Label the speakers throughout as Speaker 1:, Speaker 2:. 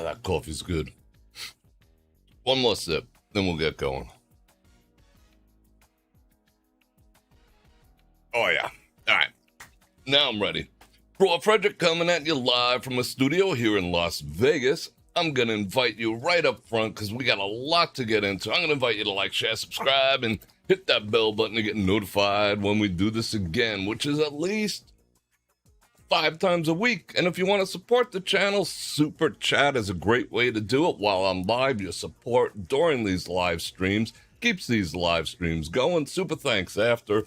Speaker 1: That coffee's good. One more sip, then we'll get going. Oh, yeah. All right. Now I'm ready. Bror Fredrik coming at you live from a studio here in Las Vegas. I'm going to invite you right up front because we got a lot to get into. I'm going to invite you to like, share, subscribe, and hit that bell button to get notified when we do this again, which is at least 5 times a week. And if you want to support the channel, Super Chat is a great way to do it. While I'm live, your support during these live streams keeps these live streams going. Super thanks after.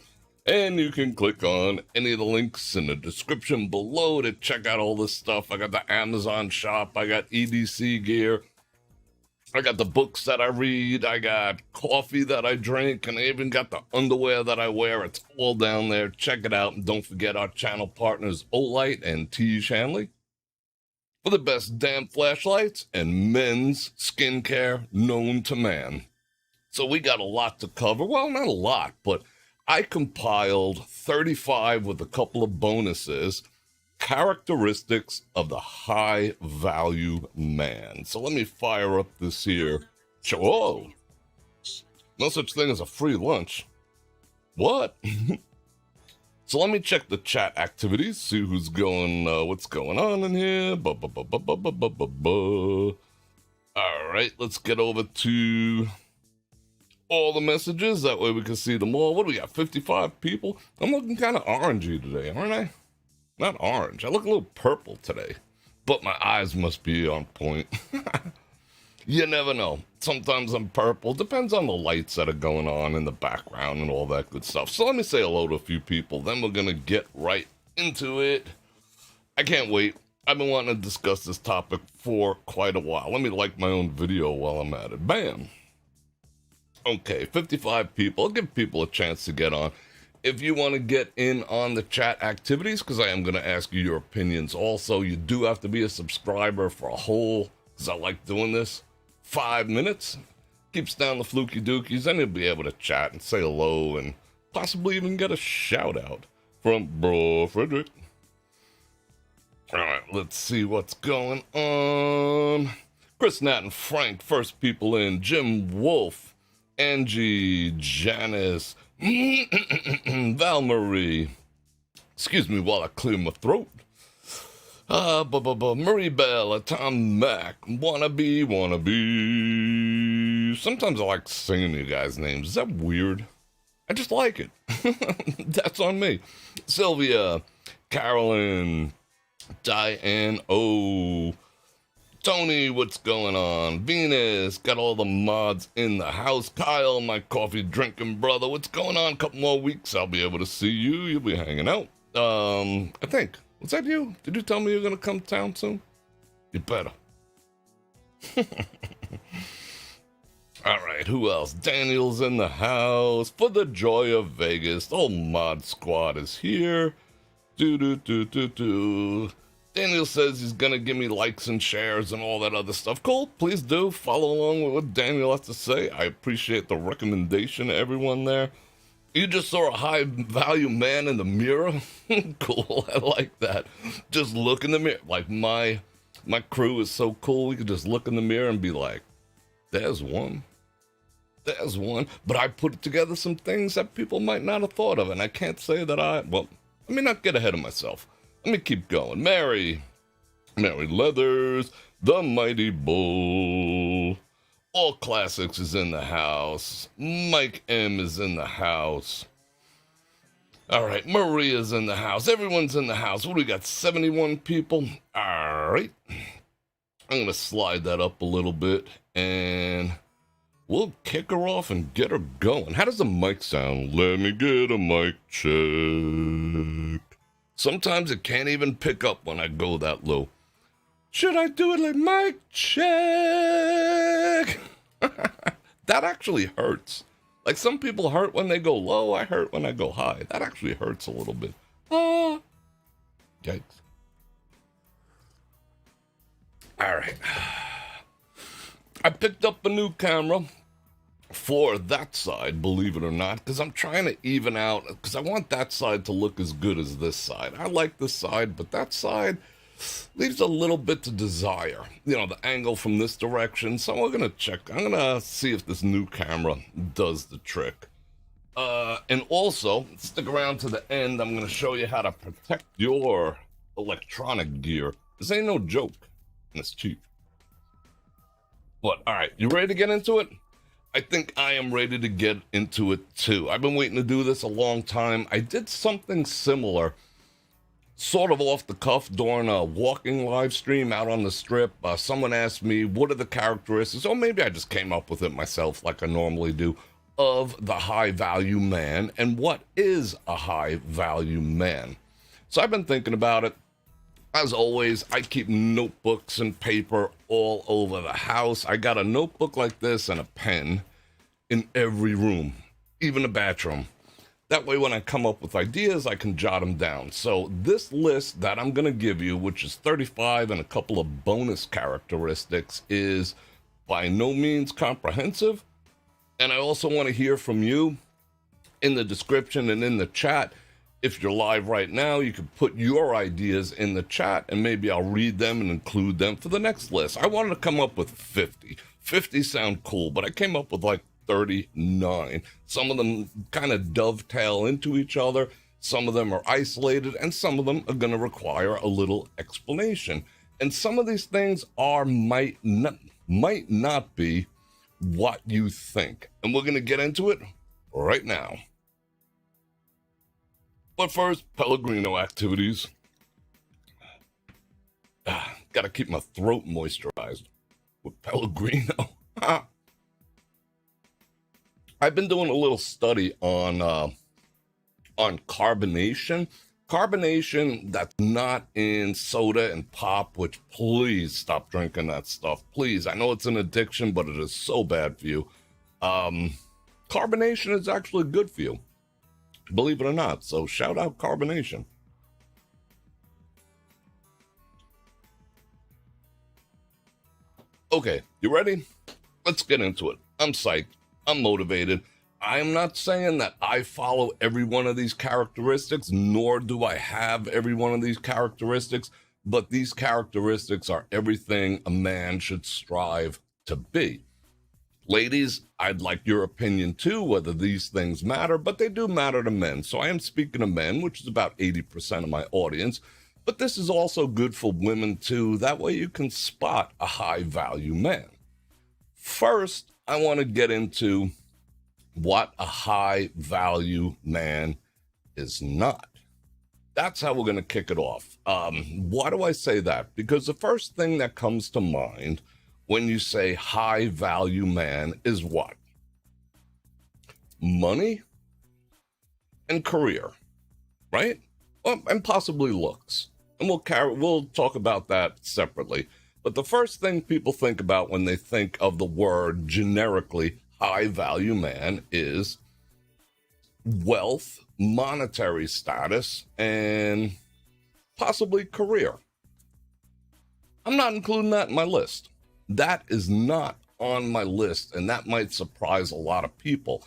Speaker 1: And you can click on any of the links in the description below to check out all this stuff. I got the Amazon shop. I got EDC gear. I got the books that I read. I got coffee that I drink. And I even got the underwear that I wear. It's all down there. Check it out. And don't forget our channel partners, Olight and T. Shanley, for the best damn flashlights and men's skincare known to man. So we got a lot to cover. Well, not a lot, but I compiled 35 with a couple of bonuses, characteristics of the high-value man. So let me fire up this here. Whoa! No such thing as a free lunch. What? So let me check the chat activities, see who's going, what's going on in here. All right, let's get over to all the messages. That way we can see them all. What do we got? 55 people? I'm looking kind of orangey today, aren't I? Not orange. I look a little purple today. But my eyes must be on point. You never know. Sometimes I'm purple. Depends on the lights that are going on in the background and all that good stuff. So let me say hello to a few people. Then we're going to get right into it. I can't wait. I've been wanting to discuss this topic for quite a while. Let me like my own video while I'm at it. Bam. Okay, 55 people. I'll give people a chance to get on. If you want to get in on the chat activities, because I am going to ask you your opinions also, you do have to be a subscriber for a whole, because I like doing this, 5 minutes. Keeps down the fluky dookies, and you'll be able to chat and say hello and possibly even get a shout out from Bror Fredrik. All right, let's see what's going on. Chris, Nat, and Frank, first people in. Jim Wolf, Angie, Janice, Val Marie. Excuse me while I clear my throat. Marie Bella, Tom Mack, Wannabe. Sometimes I like singing you guys' names. Is that weird? I just like it. That's on me. Sylvia, Carolyn, Diane O, Tony, what's going on? Venus, got all the mods in the house. Kyle, my coffee drinking brother, what's going on? A couple more weeks, I'll be able to see you. You'll be hanging out. I think. Was that you? Did you tell me you're going to come to town soon? You better. All right, who else? Daniel's in the house. For the joy of Vegas, the whole mod squad is here. Daniel says he's going to give me likes and shares and all that other stuff. Cool, please do. Follow along with what Daniel has to say. I appreciate the recommendation, everyone there. You just saw a high-value man in the mirror? Cool, I like that. Just look in the mirror. Like, my crew is so cool. We could just look in the mirror and be like, there's one. There's one. But I put together some things that people might not have thought of, and I can't say that well, let me not get ahead of myself. Let me keep going. Mary Leathers, the Mighty Bull, All Classics is in the house. Mike M is in the house. All right, Maria's in the house. Everyone's in the house. What do we got? 71 people. All right. I'm going to slide that up a little bit, and we'll kick her off and get her going. How does the mic sound? Let me get a mic check. Sometimes it can't even pick up when I go that low. Should I do it like mic check? That actually hurts. Like, some people hurt when they go low. I hurt when I go high. That actually hurts a little bit. Yikes. All right. I picked up a new camera for that side, believe it or not, because I'm trying to even out, because I want that side to look as good as this side. I like this side, but that side, leaves a little bit to desire. The angle from this direction. So we're going to check. I'm going to see if this new camera does the trick. And also, stick around to the end. I'm going to show you how to protect your electronic gear. This ain't no joke, and it's cheap. But, all right, you ready to get into it? I think I am ready to get into it, too. I've been waiting to do this a long time. I did something similar, sort of off the cuff, during a walking live stream out on the strip. Someone asked me, what are the characteristics, or maybe I just came up with it myself like I normally do, of the high-value man, and what is a high-value man? So I've been thinking about it. As always, I keep notebooks and paper all over the house. I got a notebook like this and a pen in every room, even the bathroom. That way, when I come up with ideas, I can jot them down. So this list that I'm going to give you, which is 35 and a couple of bonus characteristics, is by no means comprehensive. And I also want to hear from you in the description and in the chat. If you're live right now, you can put your ideas in the chat, and maybe I'll read them and include them for the next list. I wanted to come up with 50. 50 sound cool, but I came up with like 39. Some of them kind of dovetail into each other. Some of them are isolated, and some of them are going to require a little explanation. And some of these things might not be what you think. And we're going to get into it right now. But first, Pellegrino activities. Got to keep my throat moisturized with Pellegrino. I've been doing a little study on carbonation. Carbonation that's not in soda and pop, which please stop drinking that stuff. Please. I know it's an addiction, but it is so bad for you. Carbonation is actually good for you, believe it or not. So shout out carbonation. Okay, you ready? Let's get into it. I'm psyched. I'm motivated. I'm not saying that I follow every one of these characteristics, nor do I have every one of these characteristics, but these characteristics are everything a man should strive to be. Ladies, I'd like your opinion too, whether these things matter, but they do matter to men. So I am speaking to men, which is about 80% of my audience, but this is also good for women too. That way you can spot a high-value man. First, I want to get into what a high-value man is not. That's how we're going to kick it off. Why do I say that? Because the first thing that comes to mind when you say high-value man is what? Money and career, right? And possibly looks. And we'll talk about that separately. But the first thing people think about when they think of the word generically high-value man is wealth, monetary status, and possibly career. I'm not including that in my list. That is not on my list, and that might surprise a lot of people.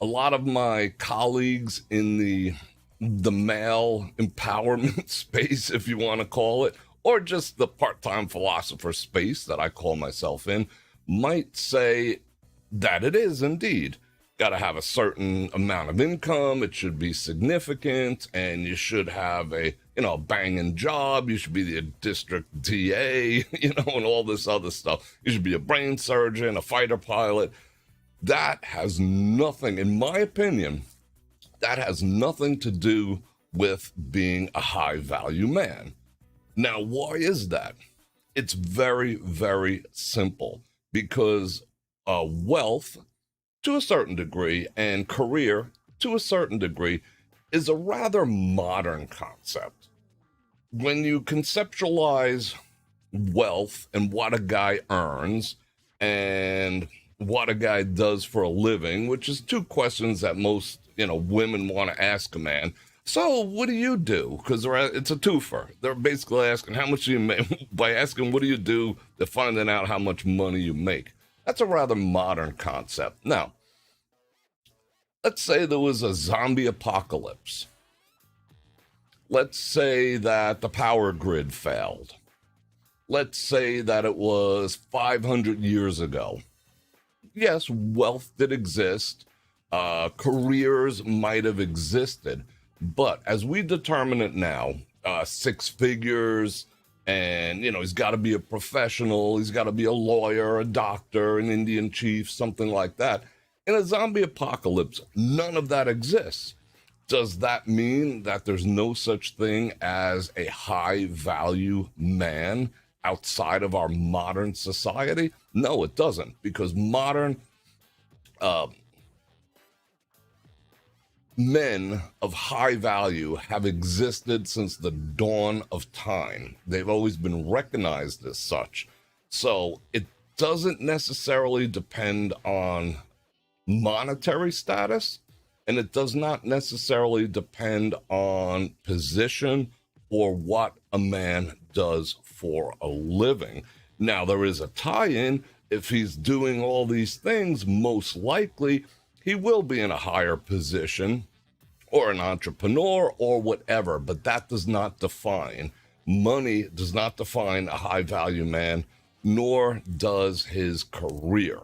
Speaker 1: A lot of my colleagues in the male empowerment space, if you want to call it, or just the part-time philosopher space that I call myself in, might say that it is indeed. Got to have a certain amount of income. It should be significant, and you should have a banging job. You should be the district DA, and all this other stuff. You should be a brain surgeon, a fighter pilot. That has nothing, in my opinion, that has nothing to do with being a high-value man. Now, why is that? It's very, very simple, because wealth, to a certain degree, and career, to a certain degree, is a rather modern concept. When you conceptualize wealth and what a guy earns and what a guy does for a living, which is two questions that most, women want to ask a man. So what do you do? Because it's a twofer. They're basically asking how much do you make. By asking what do you do, they're finding out how much money you make. That's a rather modern concept. Now, let's say there was a zombie apocalypse. Let's say that the power grid failed. Let's say that it was 500 years ago. Yes, wealth did exist. Careers might have existed. But as we determine it now, six figures, and, he's got to be a professional. He's got to be a lawyer, a doctor, an Indian chief, something like that. In a zombie apocalypse, none of that exists. Does that mean that there's no such thing as a high value man outside of our modern society? No, it doesn't, because modern uh, men of high value have existed since the dawn of time. They've always been recognized as such. So it doesn't necessarily depend on monetary status, and it does not necessarily depend on position or what a man does for a living. Now, there is a tie-in. If he's doing all these things, most likely he will be in a higher position or an entrepreneur or whatever, but that does not define, money does not define a high value man, nor does his career.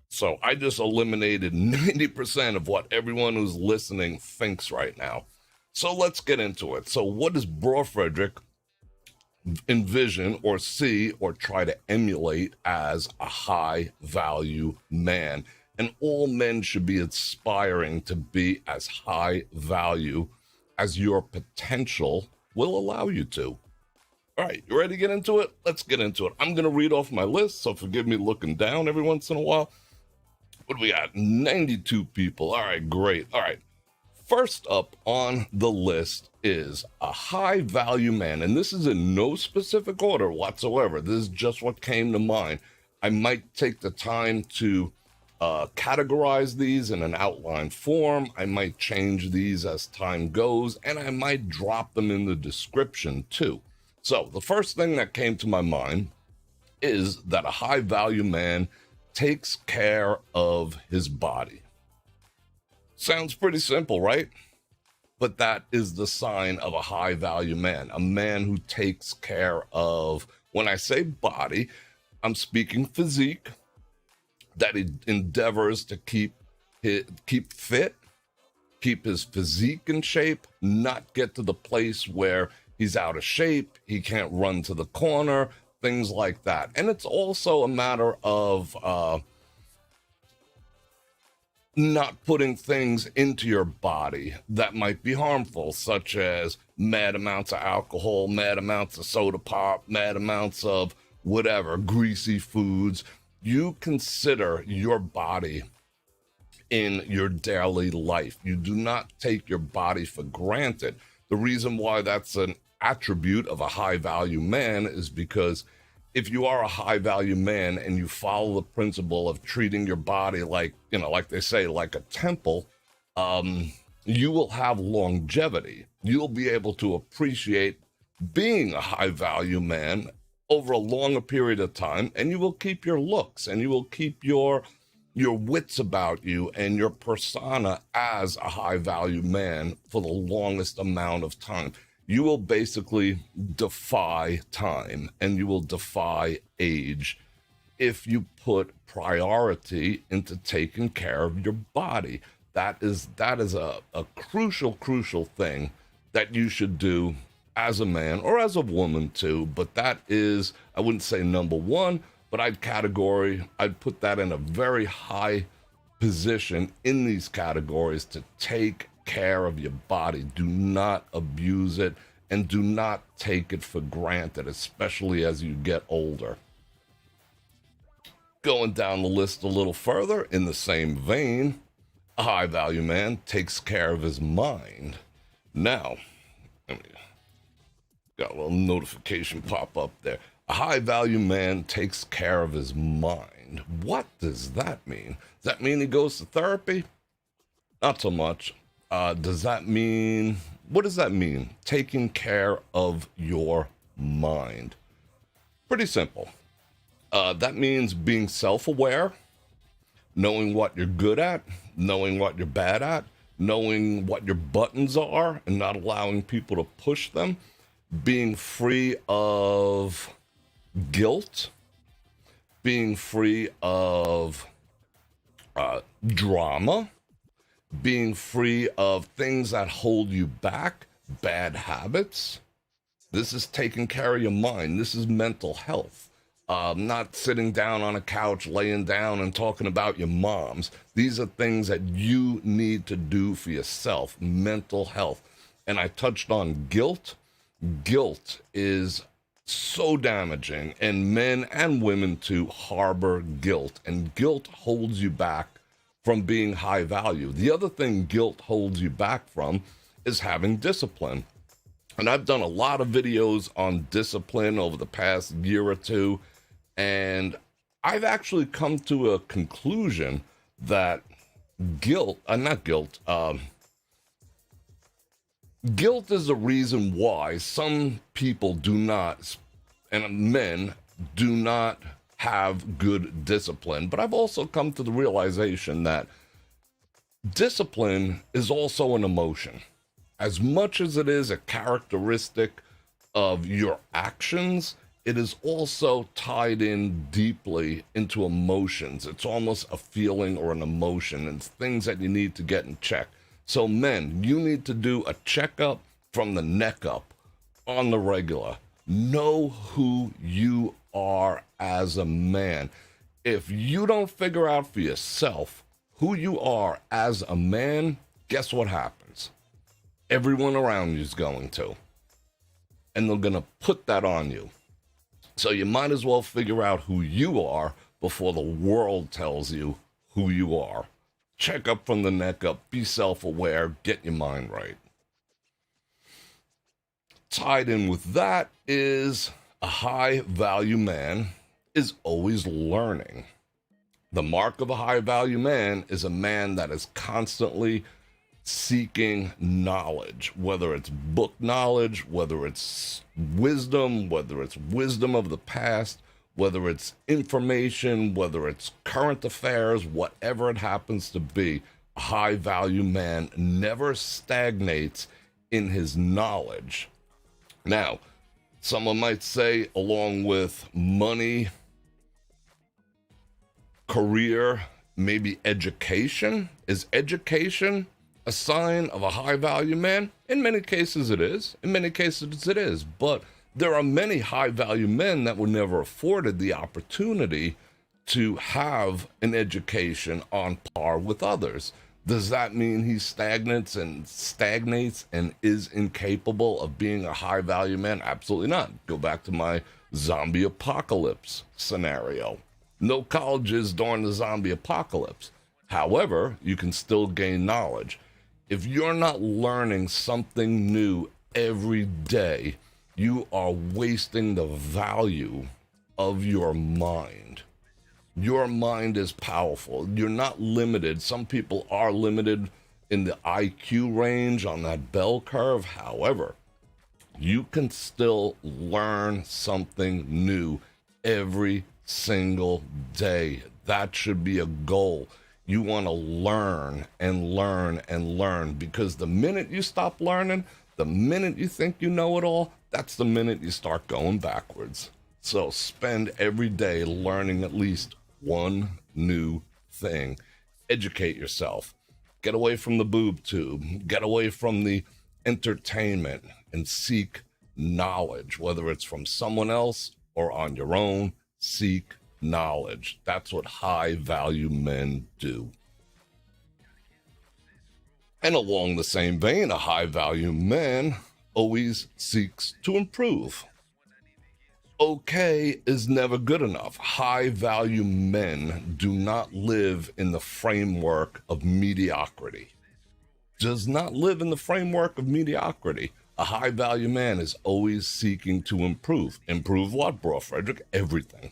Speaker 1: So I just eliminated 90% of what everyone who's listening thinks right now. So let's get into it. So what does Bror Fredrik envision or see or try to emulate as a high value man? And all men should be aspiring to be as high value as your potential will allow you to. All right, you ready to get into it? Let's get into it. I'm going to read off my list, so forgive me looking down every once in a while. What do we got? 92 people. All right, great. All right. First up on the list is a high value man. And this is in no specific order whatsoever. This is just what came to mind. I might take the time to categorize these in an outline form. I might change these as time goes, and I might drop them in the description too. So the first thing that came to my mind is that a high value man takes care of his body. Sounds pretty simple, right? But that is the sign of a high value man, a man who takes care of, when I say body, I'm speaking physique, that he endeavors to keep fit, keep his physique in shape, not get to the place where he's out of shape, he can't run to the corner, things like that. And it's also a matter of not putting things into your body that might be harmful, such as mad amounts of alcohol, mad amounts of soda pop, mad amounts of whatever, greasy foods. You consider your body in your daily life. You do not take your body for granted. The reason why that's an attribute of a high value man is because if you are a high value man and you follow the principle of treating your body like, like they say, like a temple, you will have longevity. You'll be able to appreciate being a high value man over a longer period of time, and you will keep your looks and you will keep your wits about you and your persona as a high value man for the longest amount of time. You will basically defy time and you will defy age if you put priority into taking care of your body. That is a crucial thing that you should do as a man or as a woman too. But that is, I wouldn't say number one, but I'd put that in a very high position in these categories to take care of your body. Do not abuse it and do not take it for granted, especially as you get older. Going down the list a little further, in the same vein, a high value man takes care of his mind. Now, got a little notification pop up there. A high value man takes care of his mind. What does that mean? Does that mean he goes to therapy? Not so much. What does that mean? Taking care of your mind. Pretty simple. That means being self-aware, knowing what you're good at, knowing what you're bad at, knowing what your buttons are and not allowing people to push them, being free of guilt, being free of drama, being free of things that hold you back, bad habits. This is taking care of your mind. This is mental health. Not sitting down on a couch, laying down and talking about your moms. These are things that you need to do for yourself, mental health. And I touched on guilt. Guilt is so damaging, and men and women too harbor guilt, and guilt holds you back from being high value. The other thing guilt holds you back from is having discipline. And I've done a lot of videos on discipline over the past year or two, and I've actually come to a conclusion that guilt is the reason why some people do not, and men do not have good discipline. But I've also come to the realization that discipline is also an emotion. As much as it is a characteristic of your actions, it is also tied in deeply into emotions. It's almost a feeling or an emotion, and it's things that you need to get in check. So men, you need to do a checkup from the neck up on the regular. Know who you are as a man. If you don't figure out for yourself who you are as a man, guess what happens? Everyone around you is going to. And they're going to put that on you. So you might as well figure out who you are before the world tells you who you are. Check up from the neck up. Be self-aware. Get your mind right. Tied in with that is a high-value man is always learning. The mark of a high-value man is a man that is constantly seeking knowledge, whether it's book knowledge, whether it's wisdom of the past, whether it's information, whether it's current affairs, whatever it happens to be. A high-value man never stagnates in his knowledge. Now, someone might say, along with money, career, maybe education. Is education a sign of a high-value man? In many cases it is. In many cases it is. But there are many high-value men that were never afforded the opportunity to have an education on par with others. Does that mean he stagnates and is incapable of being a high-value man? Absolutely not. Go back to my zombie apocalypse scenario. No colleges during the zombie apocalypse. However, you can still gain knowledge. If you're not learning something new every day, you are wasting the value of your mind. Your mind is powerful. You're not limited. Some people are limited in the IQ range on that bell curve. However, you can still learn something new every single day. That should be a goal. You want to learn and learn and learn, because the minute you stop learning, the minute you think you know it all, that's the minute you start going backwards. So spend every day learning at least one new thing. Educate yourself. Get away from the boob tube. Get away from the entertainment and seek knowledge, whether it's from someone else or on your own. Seek knowledge. That's what high-value men do. And along the same vein, a high-value man always seeks to improve. Okay is never good enough. High-value men do not live in the framework of mediocrity. Does not live in the framework of mediocrity. A high-value man is always seeking to improve. Improve what, Bror Fredrik? Everything.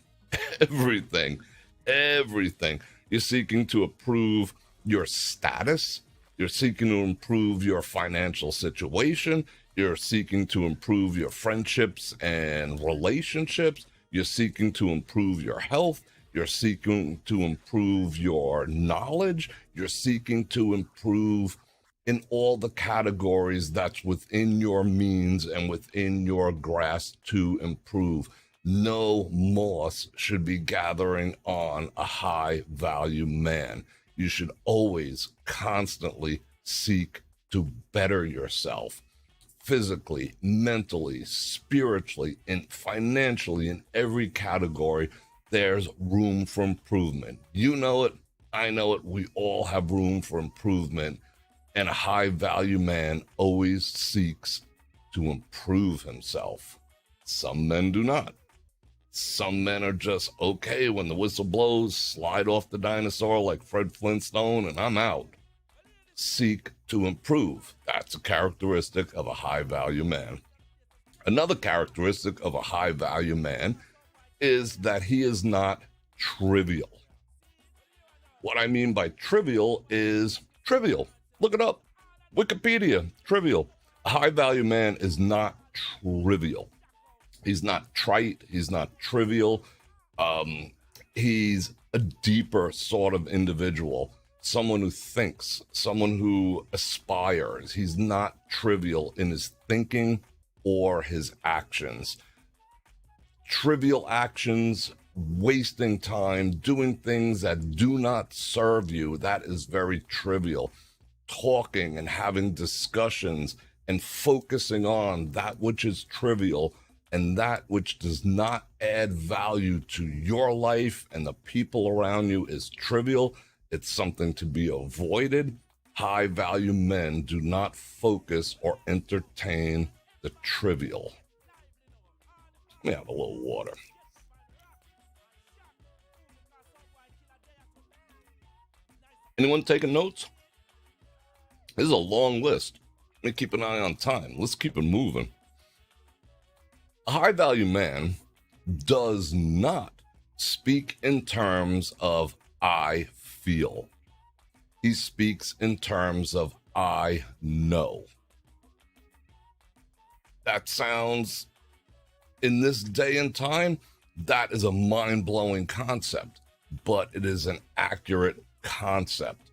Speaker 1: Everything. You're seeking to improve your status. You're seeking to improve your financial situation. You're seeking to improve your friendships and relationships. You're seeking to improve your health. You're seeking to improve your knowledge. You're seeking to improve in all the categories that's within your means and within your grasp to improve. No moss should be gathering on a high value man. You should always constantly seek to better yourself physically, mentally, spiritually, and financially in every category. There's room for improvement. You know it. I know it. We all have room for improvement. And a high value man always seeks to improve himself. Some men do not. Some men are just okay when the whistle blows, slide off the dinosaur like Fred Flintstone, and I'm out. Seek to improve. That's a characteristic of a high value man. Another characteristic of a high value man is that he is not trivial. What I mean by trivial is trivial. Look it up. Wikipedia, trivial. A high value man is not trivial. He's not trite. He's not trivial. He's a deeper sort of individual, someone who thinks, someone who aspires. He's not trivial in his thinking or his actions. Trivial actions, wasting time, doing things that do not serve you, that is very trivial. Talking and having discussions and focusing on that which is trivial and that which does not add value to your life and the people around you is trivial. It's something to be avoided. High value men do not focus or entertain the trivial. Let me have a little water. Anyone taking notes? This is a long list. Let me keep an eye on time. Let's keep it moving. A high value man does not speak in terms of I feel. He speaks in terms of I know. That sounds, in this day and time, that is a mind-blowing concept, but it is an accurate concept.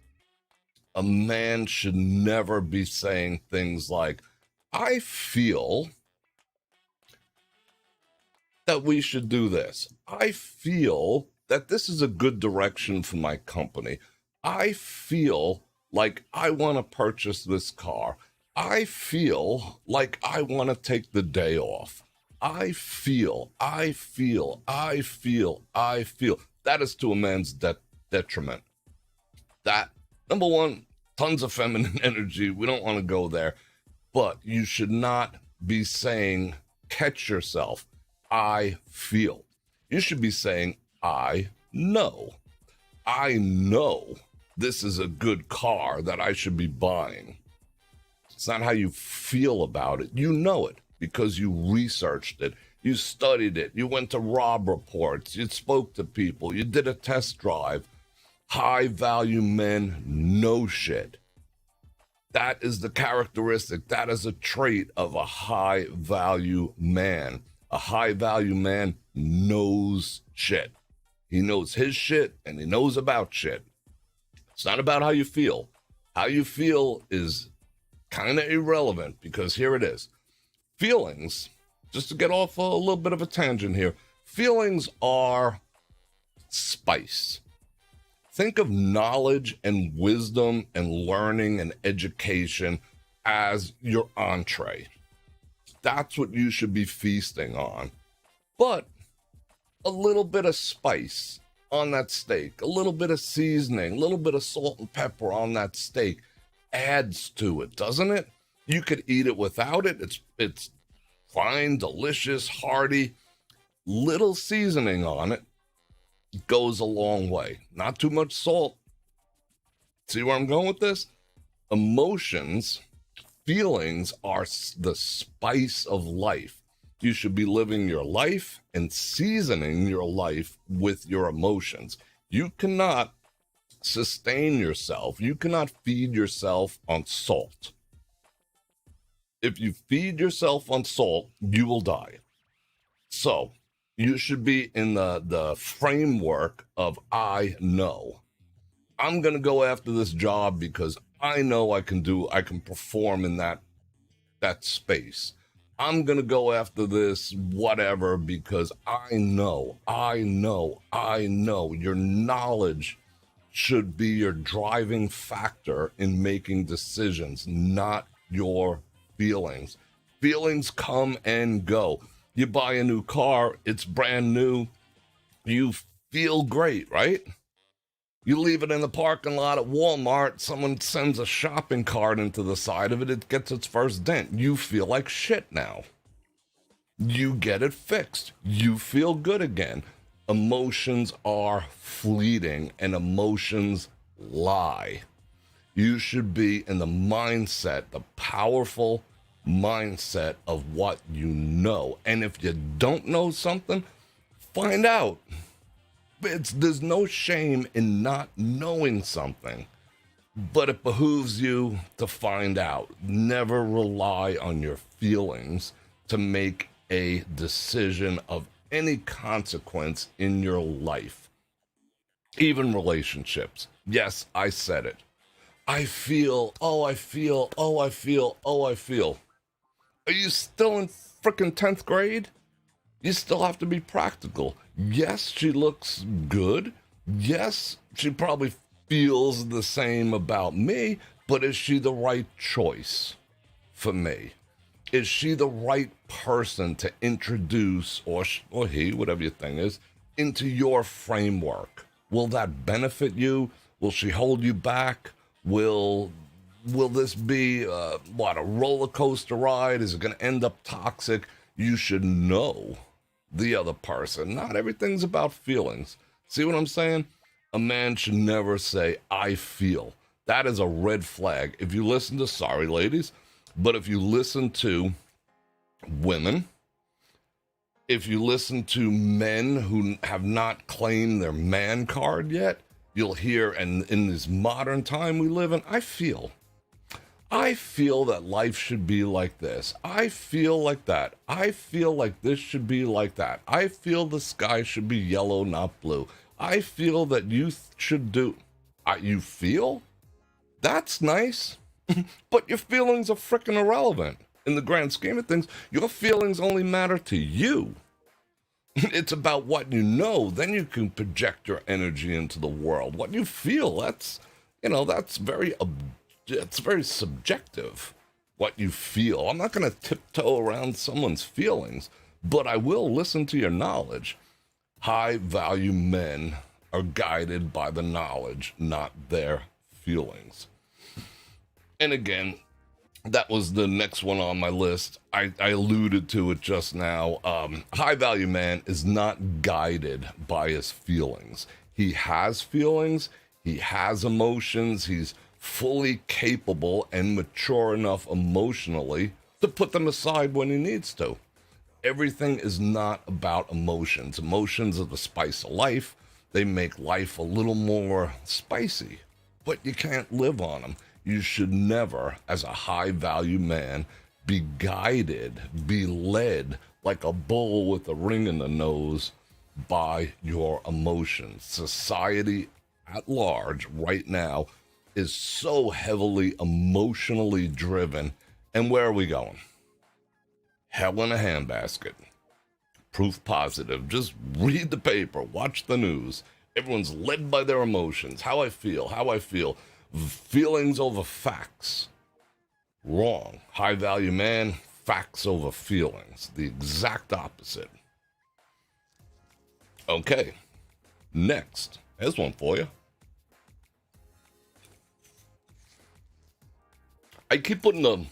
Speaker 1: A man should never be saying things like, I feel that we should do this. I feel that this is a good direction for my company. I feel like I want to purchase this car. I feel like I want to take the day off. I feel. That is to a man's detriment. That, number one, tons of feminine energy. We don't want to go there. But you should not be saying, catch yourself, I feel. You should be saying, I know. I know this is a good car that I should be buying. It's not how you feel about it. You know it because you researched it. You studied it. You went to Rob reports. You spoke to people. You did a test drive. High value men know shit. That is the characteristic. That is a trait of a high value man. A high value man knows shit. He knows his shit and he knows about shit. It's not about how you feel. How you feel is kind of irrelevant because here it is. Feelings, just to get off a little bit of a tangent here, feelings are spice. Think of knowledge and wisdom and learning and education as your entree. That's what you should be feasting on. But a little bit of spice on that steak, a little bit of seasoning, a little bit of salt and pepper on that steak adds to it, doesn't it? You could eat it without it. It's fine, delicious, hearty. Little seasoning on it goes a long way. Not too much salt. See where I'm going with this? Emotions, feelings are the spice of life. You should be living your life and seasoning your life with your emotions. You cannot sustain yourself. You cannot feed yourself on salt. If you feed yourself on salt, you will die. So you should be in the framework of I know. I'm going to go after this job because I know I can perform in that space. I'm going to go after this, whatever, because I know your knowledge should be your driving factor in making decisions, not your feelings. Feelings come and go. You buy a new car, it's brand new, you feel great, right? You leave it in the parking lot at Walmart, someone sends a shopping cart into the side of it, it gets its first dent. You feel like shit now. You get it fixed. You feel good again. Emotions are fleeting and emotions lie. You should be in the mindset, the powerful mindset of what you know. And if you don't know something, find out. There's no shame in not knowing something, but it behooves you to find out. Never rely on your feelings to make a decision of any consequence in your life, even relationships. Yes, I said it. I feel. Are you still in frickin' 10th grade? You still have to be practical. Yes, she looks good. Yes, she probably feels the same about me, but is she the right choice for me? Is she the right person to introduce, or he, whatever your thing is, into your framework? Will that benefit you? Will she hold you back? Will this be, a roller coaster ride? Is it going to end up toxic? You should know the other person. Not everything's about feelings. See what I'm saying? A man should never say, I feel. That is a red flag. If you listen to, sorry ladies, but if you listen to women, if you listen to men who have not claimed their man card yet, you'll hear, and in this modern time we live in, I feel that life should be like this. I feel like that. I feel like this should be like that. I feel the sky should be yellow, not blue. I feel that you should do. You feel? That's nice. But your feelings are freaking irrelevant. In the grand scheme of things, your feelings only matter to you. It's about what you know. Then you can project your energy into the world. What you feel, that's very it's very subjective, what you feel. I'm not going to tiptoe around someone's feelings, but I will listen to your knowledge. High value men are guided by the knowledge, not their feelings. And again, that was the next one on my list. I alluded to it just now. High value man is not guided by his feelings. He has feelings. He has emotions. He's fully capable and mature enough emotionally to put them aside when he needs to. Everything is not about emotions. Emotions are the spice of life. They make life a little more spicy, but you can't live on them. You should never, as a high-value man, be guided, be led like a bull with a ring in the nose by your emotions. Society at large right now is so heavily emotionally driven. And where are we going? Hell in a handbasket. Proof positive. Just read the paper, watch the news. Everyone's led by their emotions. How I feel. Feelings over facts. Wrong. High value man, facts over feelings. The exact opposite. Okay. Next. Here's one for you. I keep putting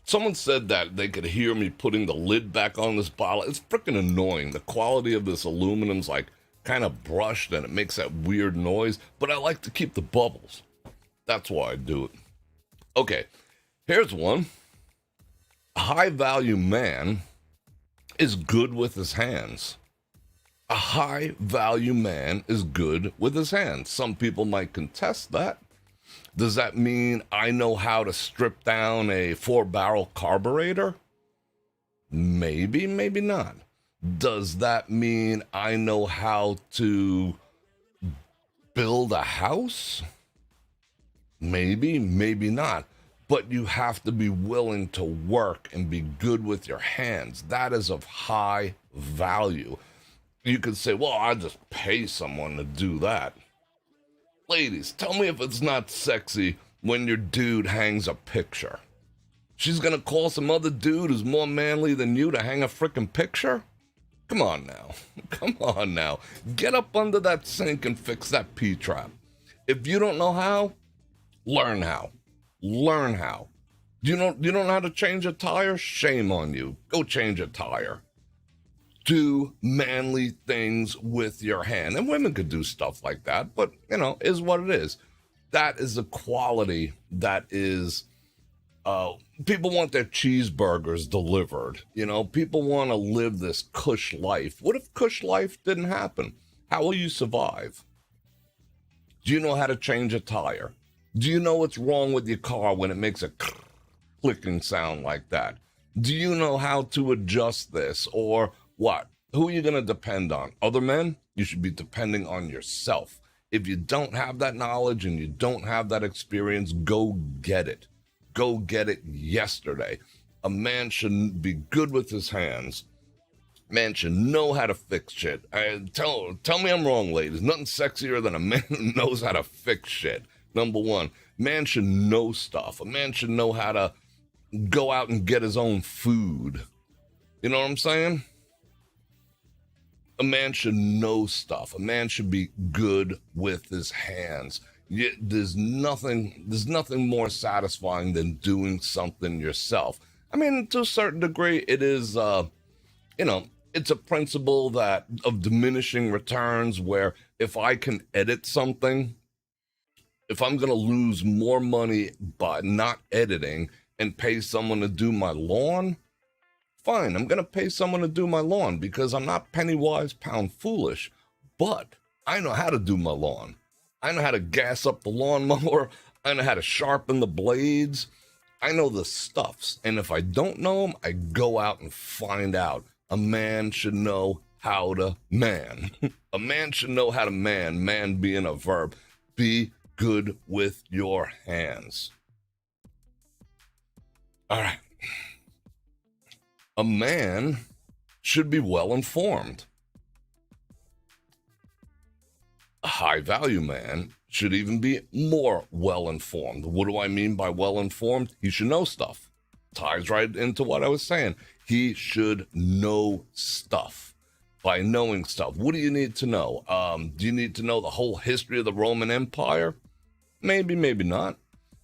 Speaker 1: someone said that they could hear me putting the lid back on this bottle. It's freaking annoying. The quality of this aluminum's like kind of brushed and it makes that weird noise, but I like to keep the bubbles. That's why I do it. Okay, here's one. A high value man is good with his hands. A high value man is good with his hands. Some people might contest that. Does that mean I know how to strip down a 4-barrel carburetor? Maybe, maybe not. Does that mean I know how to build a house? Maybe, maybe not. but you have to be willing to work and be good with your hands. That is of high value. You could say, well, I just pay someone to do that. Ladies, tell me if it's not sexy when your dude hangs a picture. She's gonna call some other dude who's more manly than you to hang a frickin' picture? Come on now. Come on now. Get up under that sink and fix that P-trap. If you don't know how, learn how. Learn how. You don't know how to change a tire? Shame on you. Go change a tire. Do manly things with your hand. And women could do stuff like that, but, is what it is. That is a quality that is, people want their cheeseburgers delivered. People want to live this cush life. What if cush life didn't happen? How will you survive? Do you know how to change a tire? Do you know what's wrong with your car when it makes a clicking sound like that? Do you know how to adjust this? Or what? Who are you going to depend on? Other men? You should be depending on yourself. If you don't have that knowledge and you don't have that experience, go get it. Go get it yesterday. A man should be good with his hands. Man should know how to fix shit. Tell me I'm wrong, ladies. Nothing sexier than a man who knows how to fix shit. Number one, man should know stuff. A man should know how to go out and get his own food. You know what I'm saying? A man should know stuff. A man should be good with his hands. There's nothing more satisfying than doing something yourself. I mean, to a certain degree, it is, it's a principle of diminishing returns where if I can edit something, if I'm going to lose more money by not editing and pay someone to do my lawn, fine, I'm going to pay someone to do my lawn because I'm not penny wise, pound foolish, but I know how to do my lawn. I know how to gas up the lawnmower. I know how to sharpen the blades. I know the stuffs. And if I don't know them, I go out and find out. A man should know how to man. A man should know how to man. Man being a verb. Be good with your hands. All right. A man should be well informed. A high value man should even be more well informed. What do I mean by well informed? He should know stuff. Ties right into what I was saying. He should know stuff. By knowing stuff, what do you need to know? Do you need to know the whole history of the Roman Empire? Maybe, maybe not.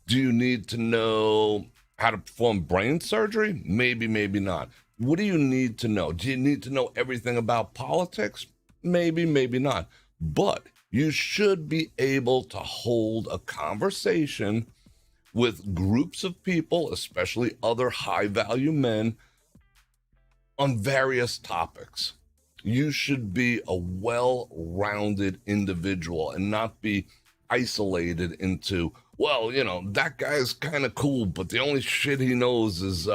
Speaker 1: Do you need to know how to perform brain surgery? Maybe, maybe not. What do you need to know? Do you need to know everything about politics? Maybe, maybe not. But you should be able to hold a conversation with groups of people, especially other high-value men, on various topics. You should be a well-rounded individual and not be isolated into, well, that guy's kind of cool, but the only shit he knows is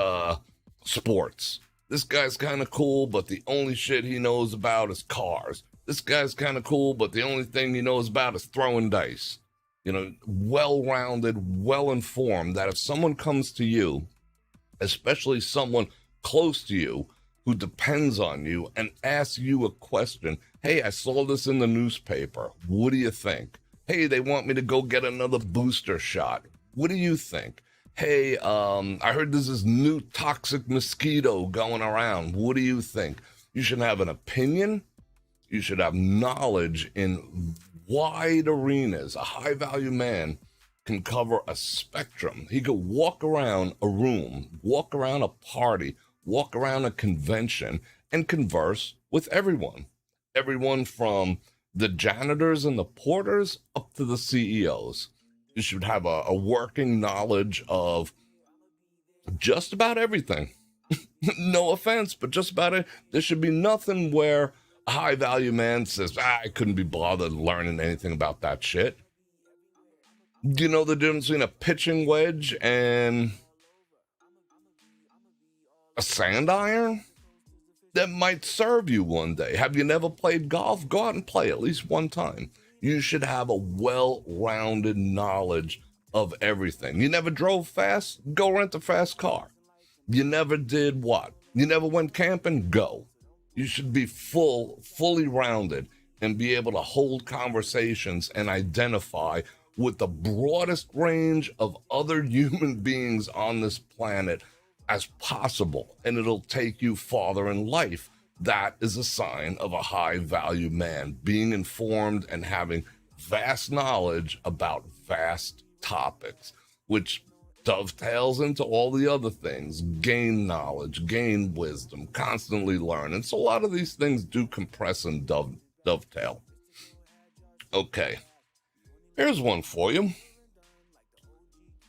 Speaker 1: sports. This guy's kind of cool, but the only shit he knows about is cars. This guy's kind of cool, but the only thing he knows about is throwing dice. Well-rounded, well-informed, that if someone comes to you, especially someone close to you who depends on you and asks you a question, hey, I saw this in the newspaper. What do you think? Hey, they want me to go get another booster shot. What do you think? Hey, I heard there's this new toxic mosquito going around. What do you think? You should have an opinion. You should have knowledge in wide arenas. A high-value man can cover a spectrum. He could walk around a room, walk around a party, walk around a convention, and converse with everyone. Everyone from the janitors and the porters up to the CEOs. You should have a working knowledge of just about everything. No offense, but just about it. There should be nothing where a high-value man says, I couldn't be bothered learning anything about that shit. Do you know the difference between a pitching wedge and a sand iron? That might serve you one day. Have you never played golf? Go out and play at least one time. You should have a well-rounded knowledge of everything. You never drove fast? Go rent a fast car. You never did what? You never went camping? Go. You should be fully rounded and be able to hold conversations and identify with the broadest range of other human beings on this planet as possible. And it'll take you farther in life. That is a sign of a high value man, being informed and having vast knowledge about vast topics, which dovetails into all the other things. Gain knowledge, gain wisdom, constantly learn. And so a lot of these things do compress and dovetail. Okay, here's one for you.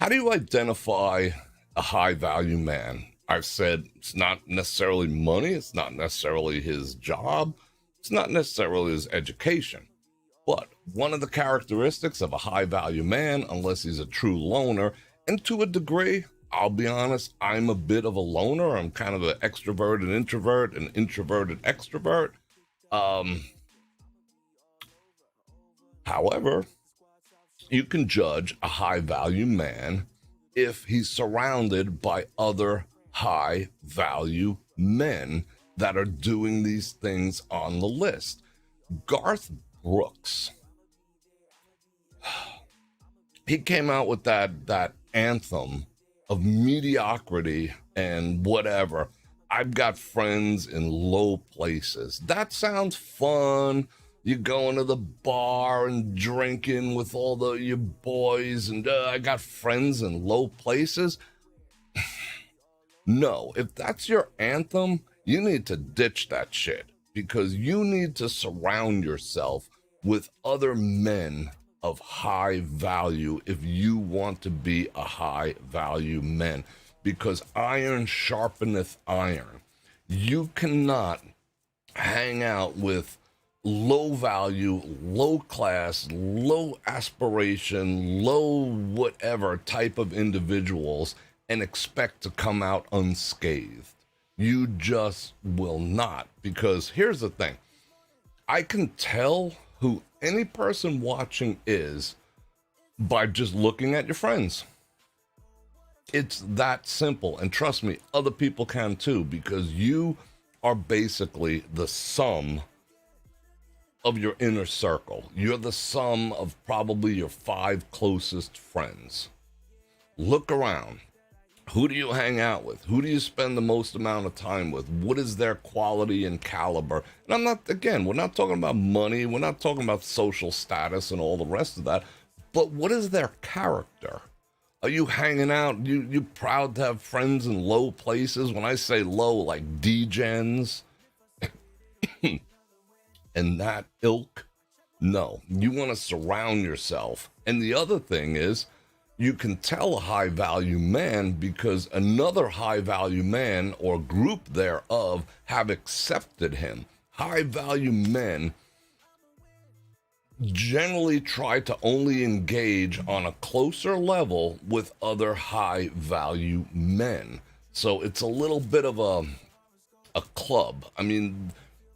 Speaker 1: How do you identify a high value man? I've said it's not necessarily money, it's not necessarily his job, it's not necessarily his education. But one of the characteristics of a high value man, unless he's a true loner, and to a degree, I'll be honest, I'm a bit of a loner. I'm kind of an extroverted introvert, an introverted extrovert. However, you can judge a high value man if he's surrounded by other high value men that are doing these things on the list. Garth Brooks, he came out with that anthem of mediocrity and whatever. I've got friends in low places. That sounds fun. You going to the bar and drinking with all your boys, and I got friends in low places. No, if that's your anthem, you need to ditch that shit, because you need to surround yourself with other men of high value if you want to be a high value man, because iron sharpeneth iron. You cannot hang out with low value, low class, low aspiration, low whatever type of individuals and expect to come out unscathed. You just will not, because here's the thing. I can tell who any person watching is by just looking at your friends. It's that simple. And trust me, other people can too, because you are basically the sum of your inner circle. You're the sum of probably your 5 closest friends. Look around. Who do you hang out with? Who do you spend the most amount of time with? What is their quality and caliber? And we're not talking about money. We're not talking about social status and all the rest of that. But what is their character? Are you hanging out? You proud to have friends in low places? When I say low, like degens and that ilk? No, you want to surround yourself. And the other thing is, you can tell a high value man because another high value man or group thereof have accepted him. High value men generally try to only engage on a closer level with other high value men. So it's a little bit of a club. I mean,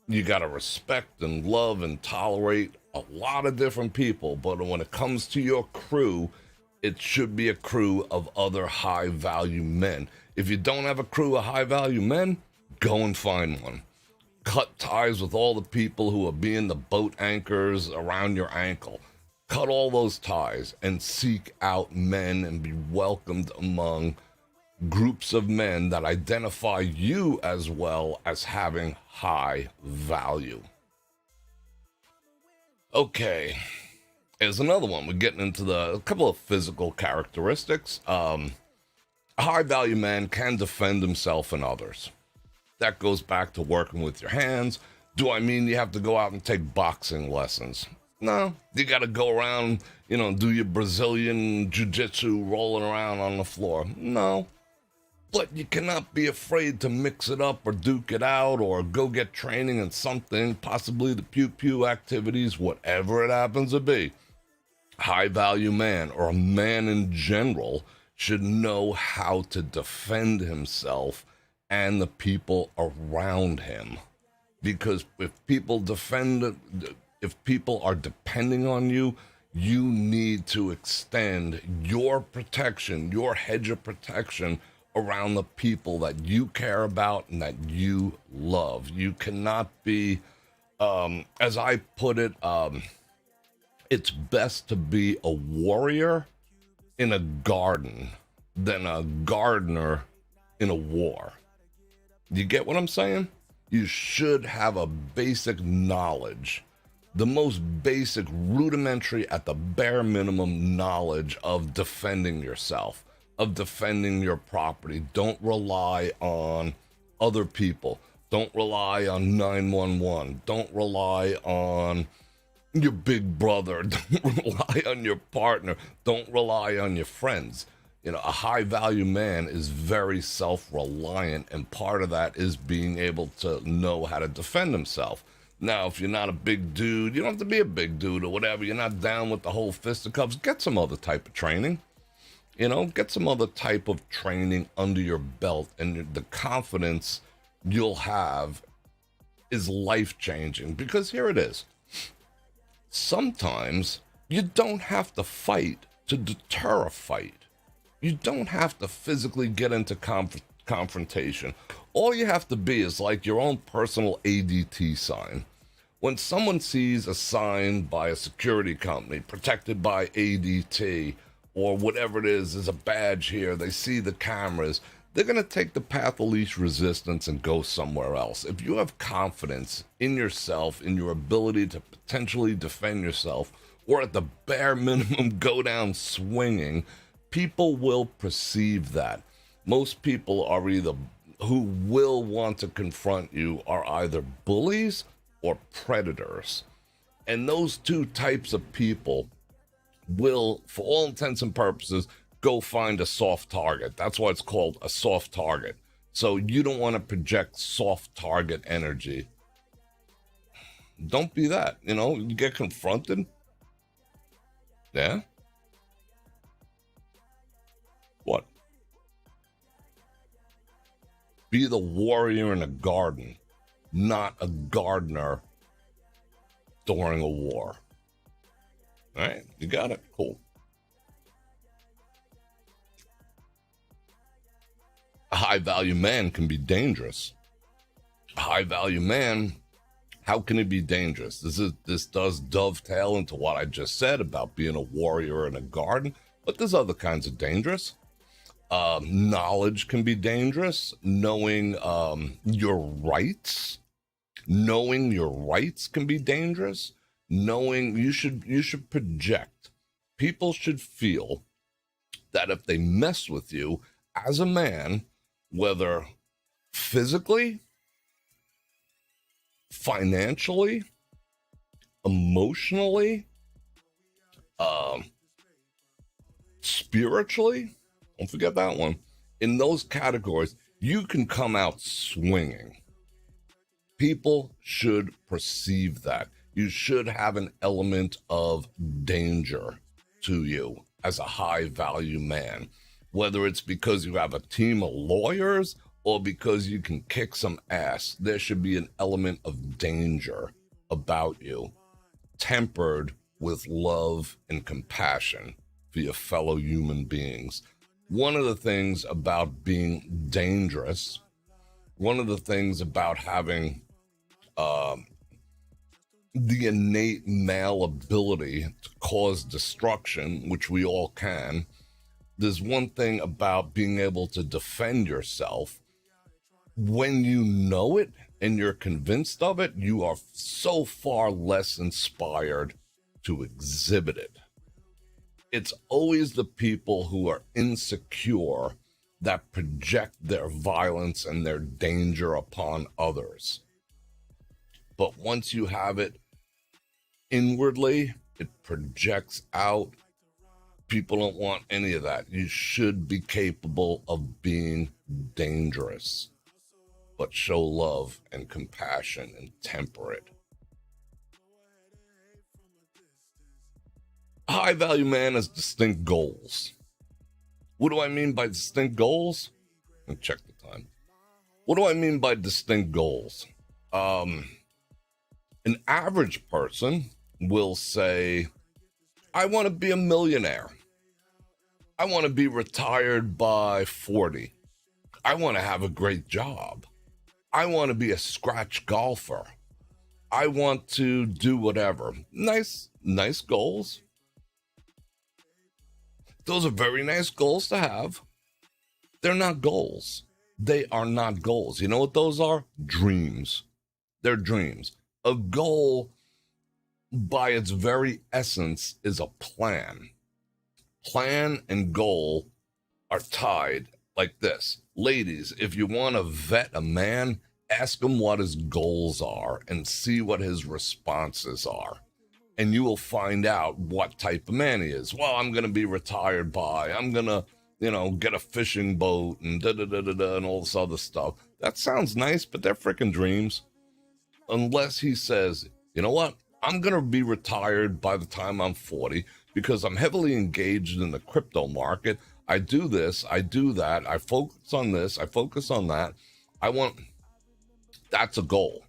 Speaker 1: you got to respect and love and tolerate a lot of different people, but when it comes to your crew, it should be a crew of other high value men. If you don't have a crew of high value men, go and find one. Cut ties with all the people who are being the boat anchors around your ankle. Cut all those ties and seek out men and be welcomed among groups of men that identify you as well as having high value. Okay. Here's another one. We're getting into a couple of physical characteristics. A high value man can defend himself and others. That goes back to working with your hands. Do I mean you have to go out and take boxing lessons? No, you got to go around, do your Brazilian jiu-jitsu rolling around on the floor. No, but you cannot be afraid to mix it up or duke it out or go get training in something, possibly the pew-pew activities, whatever it happens to be. High value man, or a man in general, should know how to defend himself and the people around him. Because if people are depending on you, you need to extend your protection, your hedge of protection around the people that you care about and that you love. You cannot be, as I put it, it's best to be a warrior in a garden than a gardener in a war. You get what I'm saying? You should have a basic knowledge, the most basic, rudimentary, at the bare minimum knowledge of defending yourself, of defending your property. Don't rely on other people. Don't rely on 911. Don't rely on your big brother. Don't rely on your partner. Don't rely on your friends. A high value man is very self-reliant, and part of that is being able to know how to defend himself. Now, if you're not a big dude, you don't have to be a big dude or whatever. You're not down with the whole fisticuffs. Get some other type of training. Get some other type of training under your belt, and the confidence you'll have is life-changing. Because here it is. Sometimes you don't have to fight to deter a fight. You don't have to physically get into confrontation. All you have to be is like your own personal ADT sign. When someone sees a sign by a security company protected by ADT or whatever it is, there's a badge here, they see the cameras, they're going to take the path of least resistance and go somewhere else. If you have confidence in yourself, in your ability to potentially defend yourself, or at the bare minimum go down swinging, people will perceive that. Most people are either, who will want to confront you, are either bullies or predators. And those two types of people will, for all intents and purposes, go find a soft target. That's why it's called a soft target. So you don't want to project soft target energy. Don't be that. You get confronted. Yeah? What? Be the warrior in a garden, not a gardener during a war. All right, you got it. Cool. A high-value man can be dangerous. A high-value man, how can he be dangerous? This does dovetail into what I just said about being a warrior in a garden, but there's other kinds of dangerous. Knowledge can be dangerous. Knowing your rights can be dangerous. Knowing you should project. People should feel that if they mess with you as a man, whether physically, financially, emotionally, spiritually, don't forget that one. In those categories, you can come out swinging. People should perceive that. You should have an element of danger to you as a high value man, whether it's because you have a team of lawyers or because you can kick some ass. There should be an element of danger about you, tempered with love and compassion for your fellow human beings. One of the things about being dangerous, one of the things about having the innate male ability to cause destruction, which we all can, there's one thing about being able to defend yourself. When you know it and you're convinced of it, you are so far less inspired to exhibit it. It's always the people who are insecure that project their violence and their danger upon others. But once you have it inwardly, it projects out. People don't want any of that. You should be capable of being dangerous, but show love and compassion and temper it. A high value man has distinct goals. What do I mean by distinct goals? Let me check the time. What do I mean by distinct goals? An average person will say, I want to be a millionaire. I want to be retired by 40. I want to have a great job. I want to be a scratch golfer. I want to do whatever. Nice goals. Those are very nice goals to have. They're not goals. They are not goals. You know what those are? Dreams. They're dreams. A goal, by its very essence, is a plan. Plan and goal are tied like this. Ladies, if you want to vet a man, ask him what his goals are and see what his responses are. And you will find out what type of man he is. Well, I'm going to be retired by, I'm going to, get a fishing boat and da-da-da-da-da and all this other stuff. That sounds nice, but they're freaking dreams. Unless he says, you know what? I'm going to be retired by the time I'm 40 because I'm heavily engaged in the crypto market. I do this, I do that. I focus on this, I focus on that. That's a goal.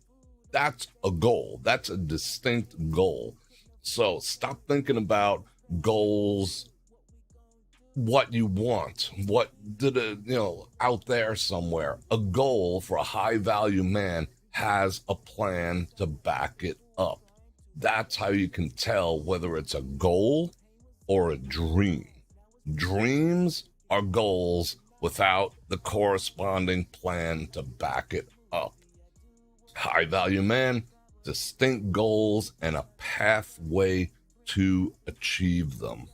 Speaker 1: That's a goal. That's a distinct goal. So stop thinking about goals, what you want, out there somewhere. A goal for a high value man has a plan to back it up. That's how you can tell whether it's a goal or a dream. Dreams are goals without the corresponding plan to back it up. High value man, distinct goals and a pathway to achieve them.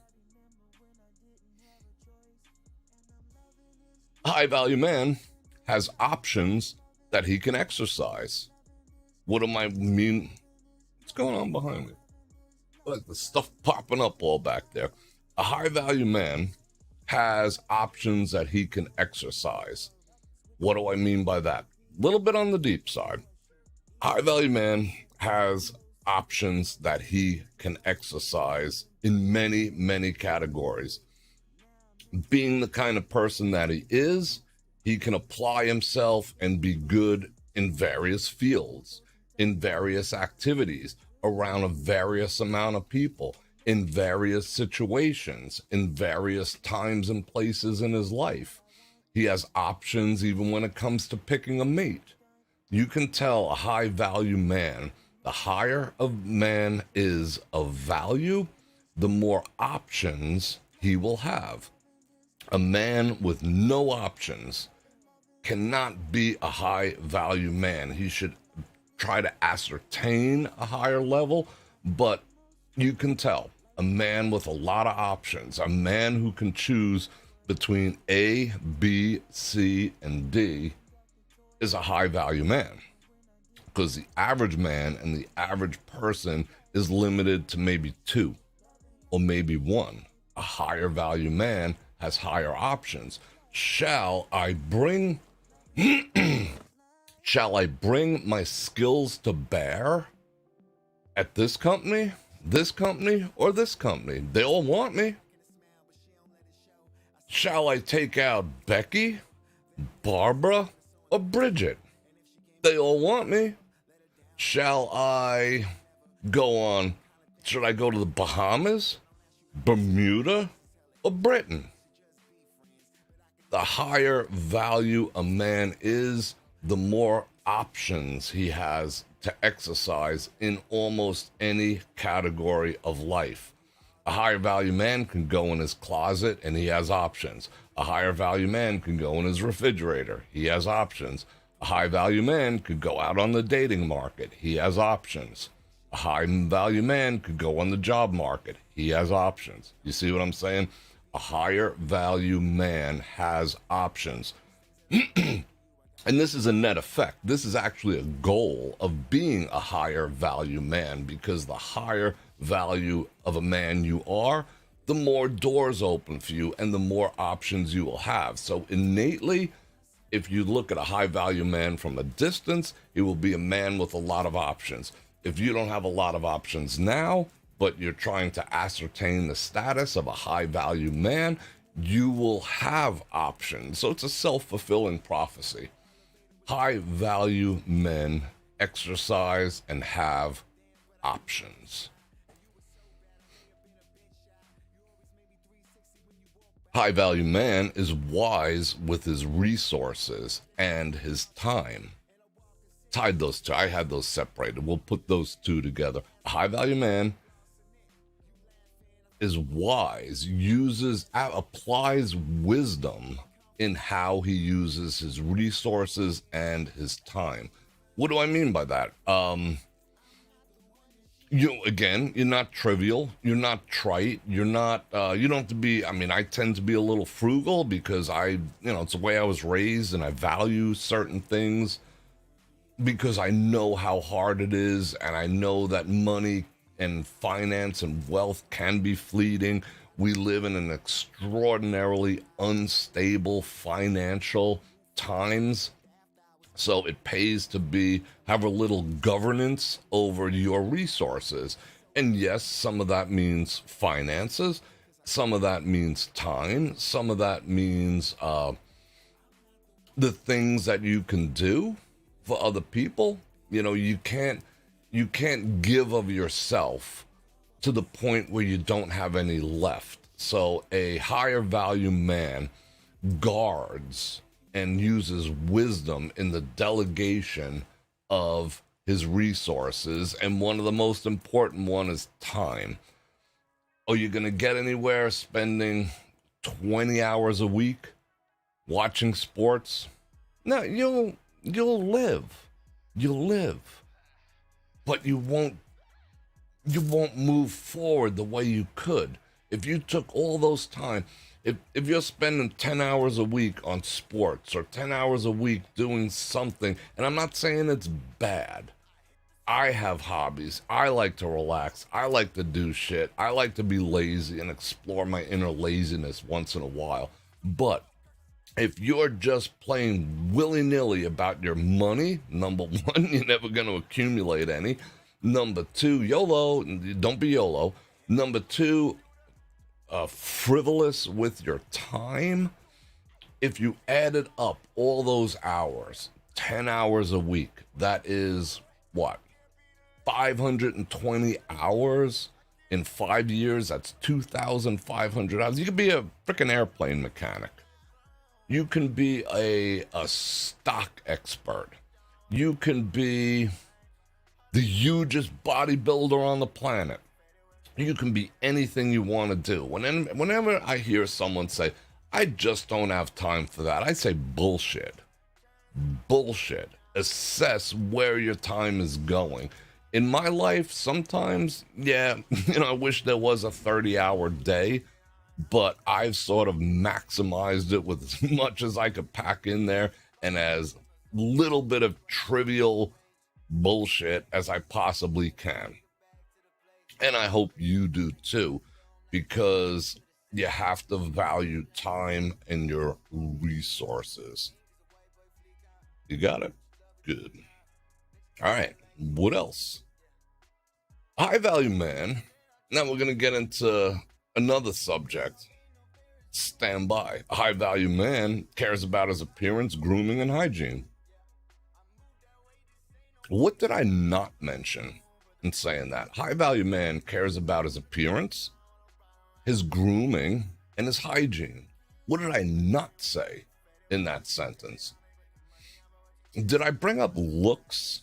Speaker 1: High value man has options that he can exercise. What do I mean? What's going on behind me? Like the stuff popping up all back there. A high value man has options that he can exercise. What do I mean by that? A little bit on the deep side. High value man has options that he can exercise in many, many categories. Being the kind of person that he is, he can apply himself and be good in various fields, in various activities, around a various amount of people, in various situations, in various times and places in his life. He has options even when it comes to picking a mate. You can tell a high value man, the higher a man is of value, the more options he will have. A man with no options cannot be a high value man. He should try to ascertain a higher level, but you can tell a man with a lot of options, a man who can choose between A, B, C, and D is a high value man. Because the average man and the average person is limited to maybe two or maybe one. A higher value man has higher options. Shall I bring my skills to bear at this company, or this company? They all want me. Shall I take out Becky, Barbara, or Bridget? They all want me. Should I go to the Bahamas, Bermuda, or Britain? The higher value a man is, the more options he has to exercise in almost any category of life. A higher value man can go in his closet and he has options. A higher value man can go in his refrigerator. He has options. A high value man could go out on the dating market. He has options. A high value man could go on the job market. He has options. You see what I'm saying? A higher value man has options. And this is a net effect. This is actually a goal of being a higher value man, because the higher value of a man you are, the more doors open for you and the more options you will have. So innately, if you look at a high value man from a distance, he will be a man with a lot of options. If you don't have a lot of options now, but you're trying to ascertain the status of a high value man, you will have options. So it's a self-fulfilling prophecy. High value men exercise and have options. High value man is wise with his resources and his time. Tied those two. I had those separated. We'll put those two together. A high value man is wise, applies wisdom in how he uses his resources and his time. What do I mean by that? You're not trivial, you're not trite, you're not, you don't have to be, I tend to be a little frugal because it's the way I was raised and I value certain things because I know how hard it is and I know that money and finance and wealth can be fleeting. We live in an extraordinarily unstable financial times. So it pays to have a little governance over your resources. And yes, some of that means finances. Some of that means time. Some of that means the things that you can do for other people. You can't give of yourself to the point where you don't have any left. So a higher value man guards and uses wisdom in the delegation of his resources. And one of the most important one is time. Are you going to get anywhere spending 20 hours a week watching sports? No, you'll live. You'll live. But you won't move forward the way you could. If you took all those time, if you're spending 10 hours a week on sports or 10 hours a week doing something, and I'm not saying it's bad. I have hobbies. I like to relax. I like to do shit. I like to be lazy and explore my inner laziness once in a while. But if you're just playing willy-nilly about your money, number one, you're never going to accumulate any. Number two, YOLO, don't be YOLO. Number two, frivolous with your time. If you added up all those hours, 10 hours a week, that is what? 520 hours in 5 years. That's 2,500 hours. You could be a freaking airplane mechanic. You can be a stock expert. You can be the hugest bodybuilder on the planet. You can be anything you want to do. Whenever I hear someone say, I just don't have time for that, I say bullshit. Bullshit. Assess where your time is going. In my life, sometimes, I wish there was a 30-hour day, but I've sort of maximized it with as much as I could pack in there and as little bit of trivial bullshit as I possibly can. And I hope you do too, because you have to value time and your resources. You got it? Good. All right. What else? High value man. Now we're going to get into another subject. Stand by. A high value man cares about his appearance, grooming, and hygiene. What did I not mention in saying that? High value man cares about his appearance, his grooming, and his hygiene. What did I not say in that sentence? Did I bring up looks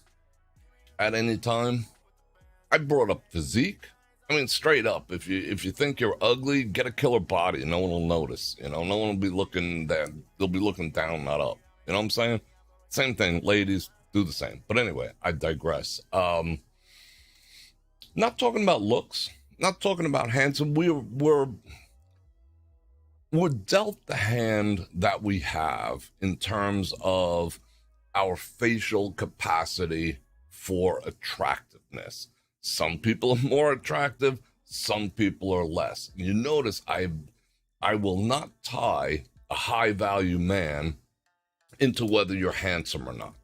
Speaker 1: at any time? I brought up physique. Straight up, if you think you're ugly, get a killer body and no one will notice. No one will be looking down. They'll be looking down, not up. You know what I'm saying? Same thing, ladies, do the same. But anyway, I digress. Not talking about looks, not talking about handsome. We're dealt the hand that we have in terms of our facial capacity for attractiveness. Some people are more attractive, some people are less. You notice I will not tie a high value man into whether you're handsome or not.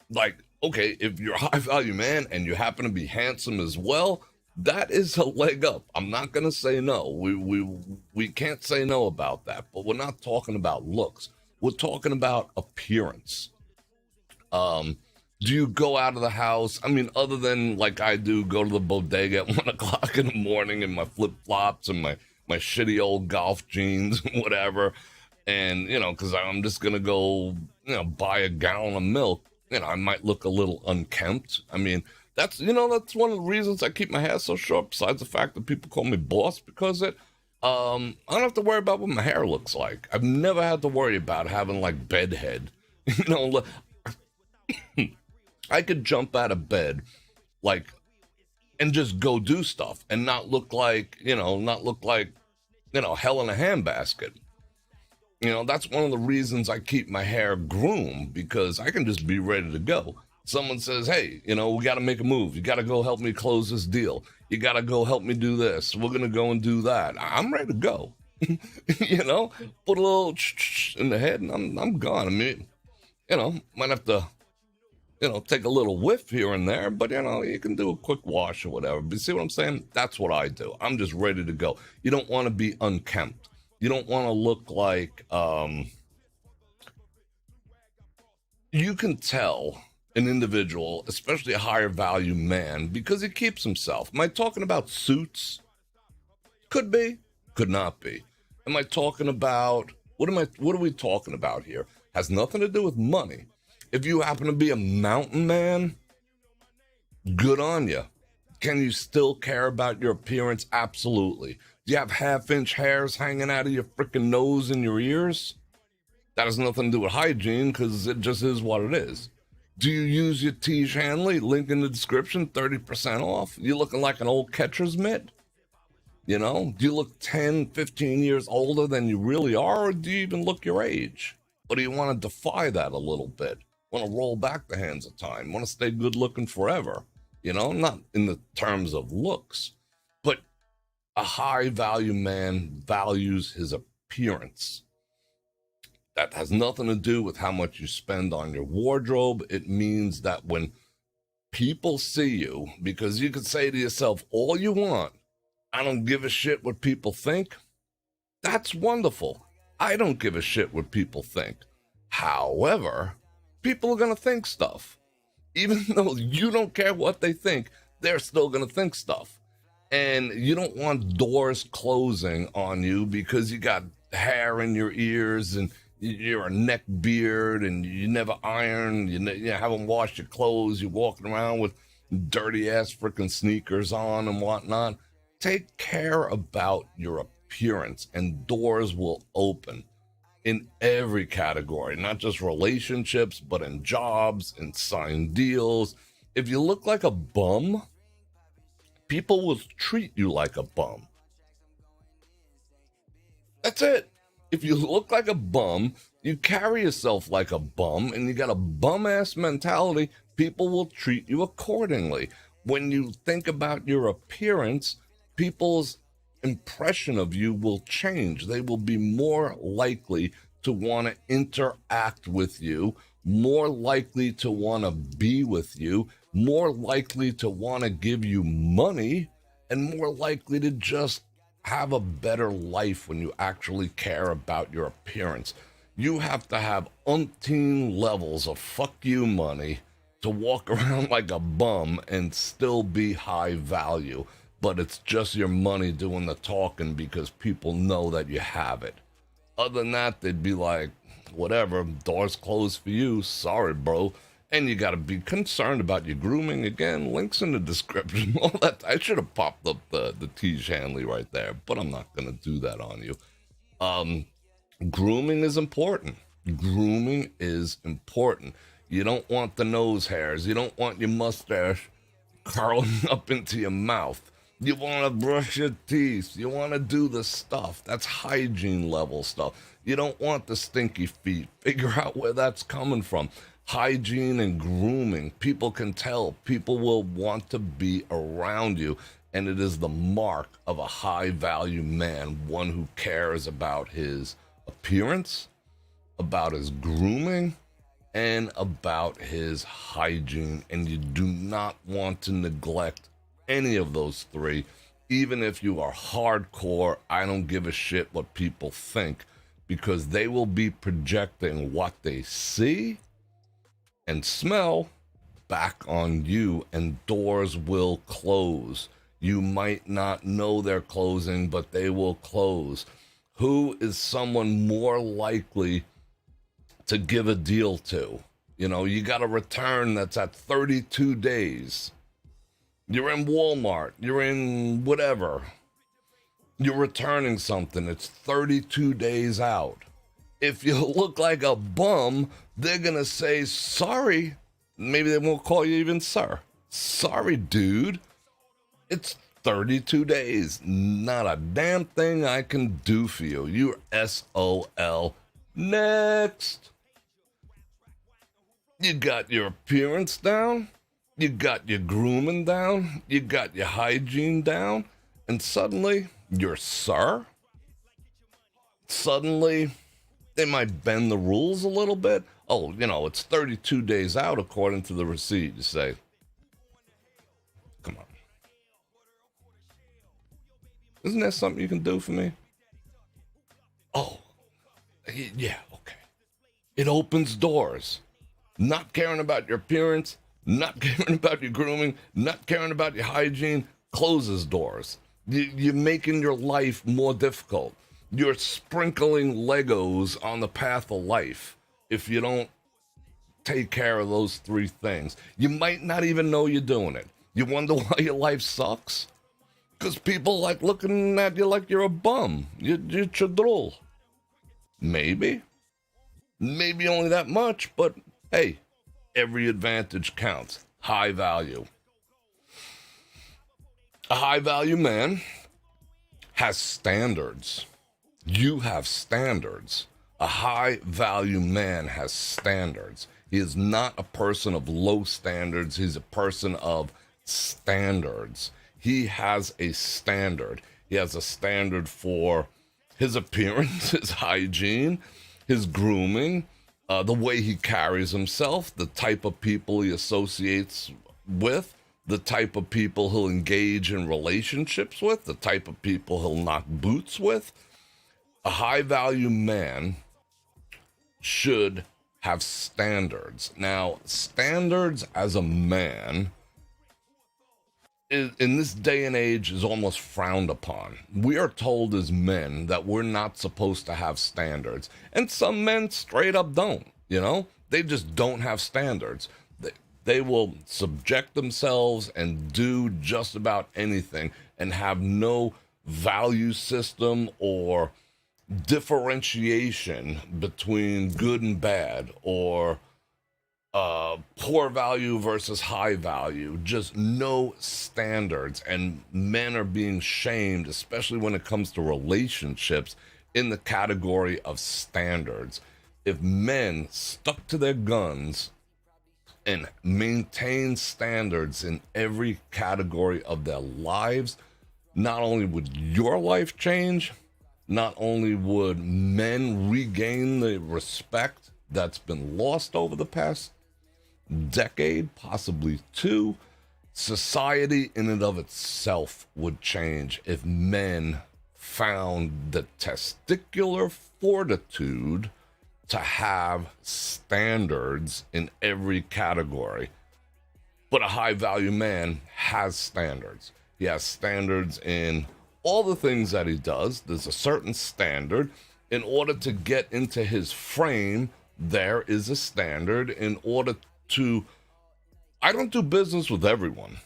Speaker 1: Like, okay, if you're a high value man and you happen to be handsome as well, that is a leg up. I'm not going to say no. We can't say no about that, but we're not talking about looks. We're talking about appearance. Do you go out of the house? Other than like I do, go to the bodega at 1 o'clock in the morning in my flip flops and my my shitty old golf jeans, whatever. And, because I'm just going to go, buy a gallon of milk. I might look a little unkempt. I mean, that's one of the reasons I keep my hair so short, besides the fact that people call me boss, because I don't have to worry about what my hair looks like. I've never had to worry about having like bedhead. I could jump out of bed, like, and just go do stuff and not look like hell in a handbasket. That's one of the reasons I keep my hair groomed, because I can just be ready to go. Someone says, hey, we got to make a move. You got to go help me close this deal. You got to go help me do this. We're going to go and do that. I'm ready to go. Put a little in the head and I'm gone. I mean, might have to, take a little whiff here and there, but, you can do a quick wash or whatever. But you see what I'm saying? That's what I do. I'm just ready to go. You don't want to be unkempt. You don't want to look like, you can tell an individual, especially a higher value man, because he keeps himself. Am I talking about suits? Could be, could not be. Am I talking about, what are we talking about here? Has nothing to do with money. If you happen to be a mountain man, good on you. Can you still care about your appearance? Absolutely. Do you have half-inch hairs hanging out of your freaking nose and your ears? That has nothing to do with hygiene, because it just is what it is. Do you use your Tiege Hanley? Link in the description, 30% off. You looking like an old catcher's mitt? Do you look 10, 15 years older than you really are, or do you even look your age? Or do you want to defy that a little bit? Want to roll back the hands of time? Want to stay good looking forever? Not in the terms of looks, but a high value man values his appearance. That has nothing to do with how much you spend on your wardrobe. It means that when people see you, because you could say to yourself all you want, I don't give a shit what people think. That's wonderful. I don't give a shit what people think. However, people are going to think stuff. Even though you don't care what they think, they're still going to think stuff. And you don't want doors closing on you because you got hair in your ears and you're a neck beard and you never iron, you haven't washed your clothes, you're walking around with dirty ass freaking sneakers on and whatnot. Take care about your appearance and doors will open in every category, not just relationships, but in jobs, in signed deals. If you look like a bum, people will treat you like a bum. That's it. If you look like a bum, you carry yourself like a bum, and you got a bum-ass mentality, people will treat you accordingly. When you think about your appearance, people's impression of you will change. They will be more likely to want to interact with you, more likely to want to be with you, more likely to want to give you money, and more likely to just have a better life when you actually care about your appearance. You have to have umpteen levels of fuck you money to walk around like a bum and still be high value. But it's just your money doing the talking because people know that you have it. Other than that, they'd be like, whatever, doors closed for you, sorry, bro. And you got to be concerned about your grooming. Again, links in the description. All that. I should have popped up the Tiege Hanley right there, but I'm not going to do that on you. Grooming is important. Grooming is important. You don't want the nose hairs. You don't want your mustache curling up into your mouth. You want to brush your teeth. You want to do the stuff. That's hygiene level stuff. You don't want the stinky feet. Figure out where that's coming from. Hygiene and grooming. People can tell. People will want to be around you. And it is the mark of a high value man, one who cares about his appearance, about his grooming, and about his hygiene. And you do not want to neglect any of those three. Even if you are hardcore, I don't give a shit what people think, because they will be projecting what they see and smell back on you, and doors will close. You might not know they're closing, but they will close. Who is someone more likely to give a deal to? You know, you got a return that's at 32 days. You're in Walmart, you're in whatever. You're returning something, it's 32 days out. If you look like a bum, they're going to say, sorry. Maybe they won't call you even sir. Sorry, dude. It's 32 days. Not a damn thing I can do for you. You're SOL. Next. You got your appearance down. You got your grooming down. You got your hygiene down. And suddenly, you're sir. Suddenly, they might bend the rules a little bit. Oh, you know, it's 32 days out according to the receipt. You say, come on. Isn't that something you can do for me? Oh, yeah, okay. It opens doors. Not caring about your appearance, not caring about your grooming, not caring about your hygiene, closes doors. You're making your life more difficult. You're sprinkling Legos on the path of life if you don't take care of those three things. You might not even know you're doing it. You wonder why your life sucks? Because people like looking at you like you're a bum. You're chadrul. Maybe. Maybe only that much, but hey, every advantage counts. High value. A high value man has standards. You have standards. A high value man has standards. He is not a person of low standards. He's a person of standards. He has a standard. He has a standard for his appearance, his hygiene, his grooming, the way he carries himself, the type of people he associates with, the type of people he'll engage in relationships with, the type of people he'll knock boots with. A high-value man should have standards. Now, standards as a man in this day and age is almost frowned upon. We are told as men that we're not supposed to have standards. And some men straight up don't, you know? They just don't have standards. They will subject themselves and do just about anything and have no value system or differentiation between good and bad or poor value versus high value, just no standards. And men are being shamed, especially when it comes to relationships, in the category of standards. If men stuck to their guns and maintain standards in every category of their lives, not only would your life change, not only would men regain the respect that's been lost over the past decade, possibly two, society in and of itself would change if men found the testicular fortitude to have standards in every category. But a high value man has standards. He has standards in all the things that he does. There's a certain standard. In order to get into his frame, there is a standard. In order to, I don't do business with everyone.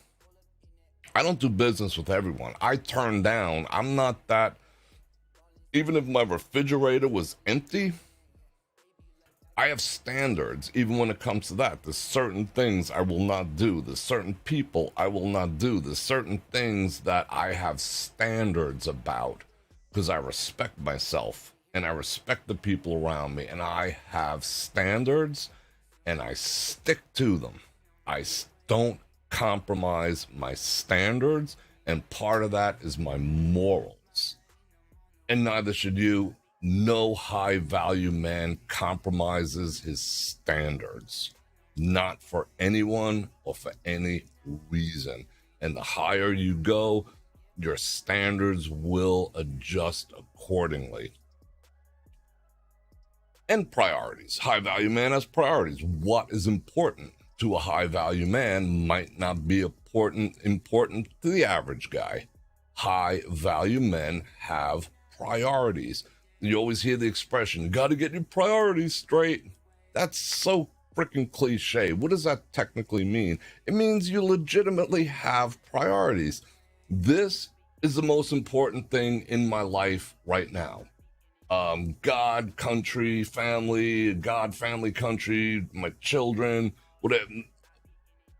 Speaker 1: I turn down. I'm not that, even if my refrigerator was empty, I have standards, even when it comes to that. There's certain things I will not do. There's certain people I will not do. There's certain things that I have standards about because I respect myself and I respect the people around me, and I have standards and I stick to them. I don't compromise my standards, and part of that is my morals. And neither should you. No high value man compromises his standards, not for anyone or for any reason. And the higher you go, your standards will adjust accordingly. And priorities. High value man has priorities. What is important? to a high value man might not be important to the average guy. High value men have priorities. You always hear the expression, you got to get your priorities straight. That's so freaking cliche. What does that technically mean? It means you legitimately have priorities. This is the most important thing in my life right now. God, country, family, God, family, country, my children, whatever.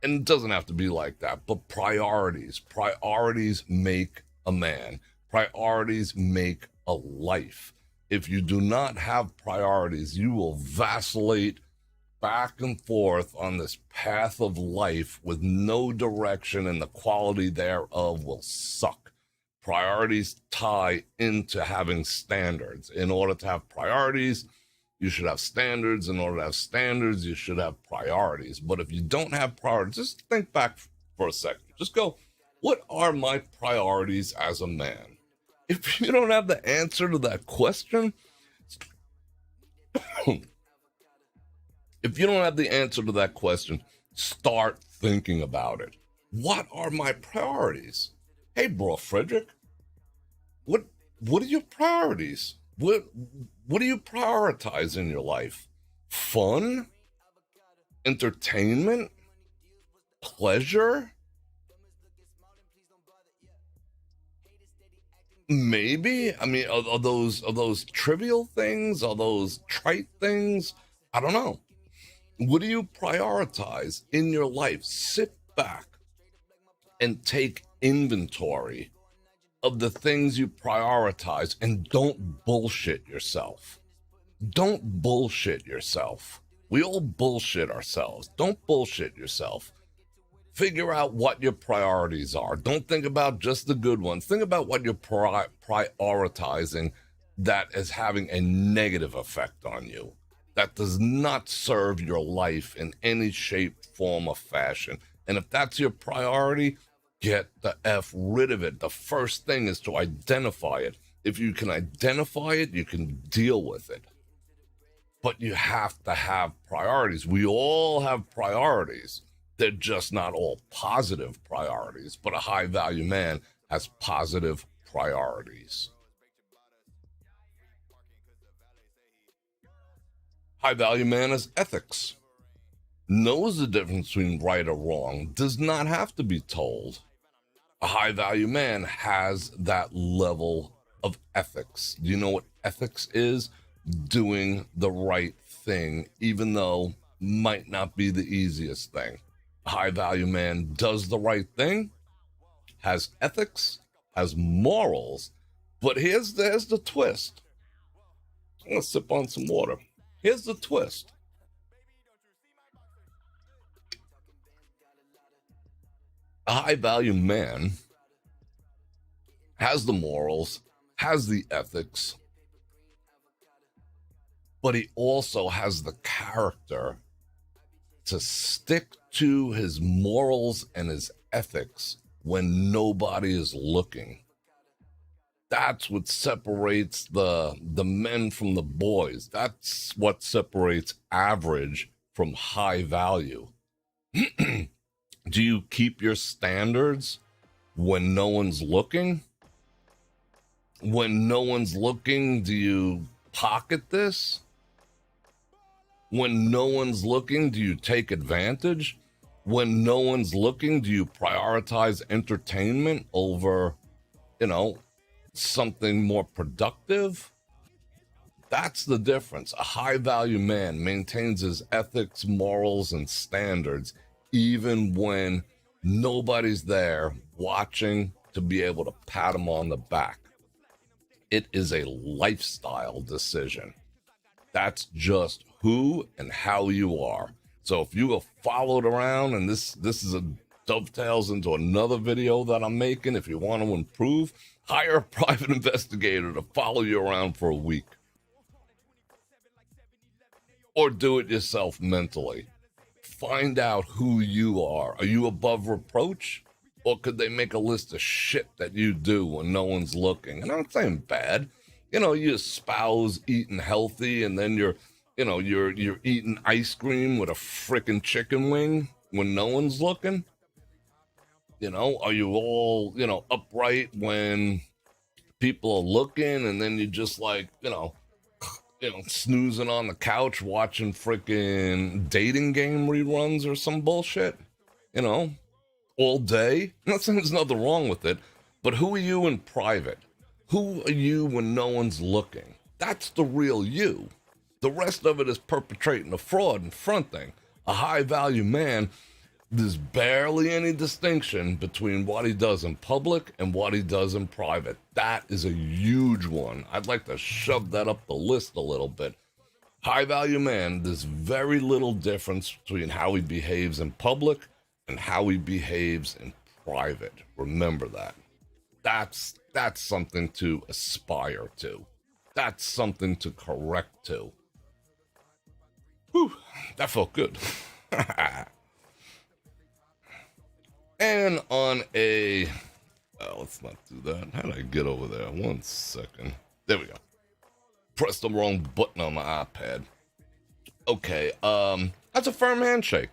Speaker 1: And it doesn't have to be like that, but priorities. Priorities make a man. Priorities make a life. If you do not have priorities, you will vacillate back and forth on this path of life with no direction, and the quality thereof will suck. Priorities tie into having standards. In order to have priorities, you should have standards. In order to have standards, you should have priorities. But if you don't have priorities, just think back for a second. Just go, what are my priorities as a man? If you don't have the answer to that question, if you don't have the answer to that question, start thinking about it. What are my priorities? Hey, Bror Fredrik, what are your priorities? What do you prioritize in your life? Fun? Entertainment? Pleasure? Maybe. I mean, are those trivial things? Are those trite things? I don't know. What do you prioritize in your life? Sit back and take inventory of the things you prioritize, and don't bullshit yourself. Don't bullshit yourself. We all bullshit ourselves. Don't bullshit yourself. Figure out what your priorities are. Don't think about just the good ones. Think about what you're prioritizing that is having a negative effect on you, that does not serve your life in any shape, form, or fashion. And if that's your priority, get the F rid of it. The first thing is to identify it. If you can identify it, you can deal with it. But you have to have priorities. We all have priorities. They're just not all positive priorities. But a high value man has positive priorities. High value man has ethics. Knows the difference between right or wrong. Does not have to be told. A high value man has that level of ethics. Do you know what ethics is? Doing the right thing, even though might not be the easiest thing. A high value man does the right thing, has ethics, has morals, but here's the twist. I'm gonna sip on some water. Here's the twist. A high value man has the morals, has the ethics, but he also has the character to stick to his morals and his ethics when nobody is looking. That's what separates the men from the boys. That's what separates average from high value. Do you keep your standards when no one's looking? When no one's looking, do you pocket this? When no one's looking, do you take advantage? When no one's looking, do you prioritize entertainment over, something more productive? That's the difference. A high value man maintains his ethics, morals, and standards even when nobody's there watching to be able to pat him on the back. It is a lifestyle decision. That's just who and how you are. So if you are followed around, and this is dovetails into another video that I'm making, if you want to improve, hire a private investigator to follow you around for a week. Or do it yourself mentally. Find out who you are. Are you above reproach? Or could they make a list of shit that you do when no one's looking? And I'm not saying bad. You espouse eating healthy, and then you're you're eating ice cream with a frickin' chicken wing when no one's looking? Are you all, upright when people are looking, and then you just like, snoozing on the couch watching frickin' dating game reruns or some bullshit, you know, all day? I'm not saying there's nothing wrong with it, but who are you in private? Who are you when no one's looking? That's the real you. The rest of it is perpetrating a fraud and fronting. A high value man, there's barely any distinction between what he does in public and what he does in private. That is a huge one. I'd like to shove that up the list a little bit. High value man, there's very little difference between how he behaves in public and how he behaves in private. Remember that. That's something to aspire to. That's something to correct to. Whew, that felt good. And on a... let's not do that. How did I get over there? 1 second. There we go. Pressed the wrong button on my iPad. Okay, that's a firm handshake.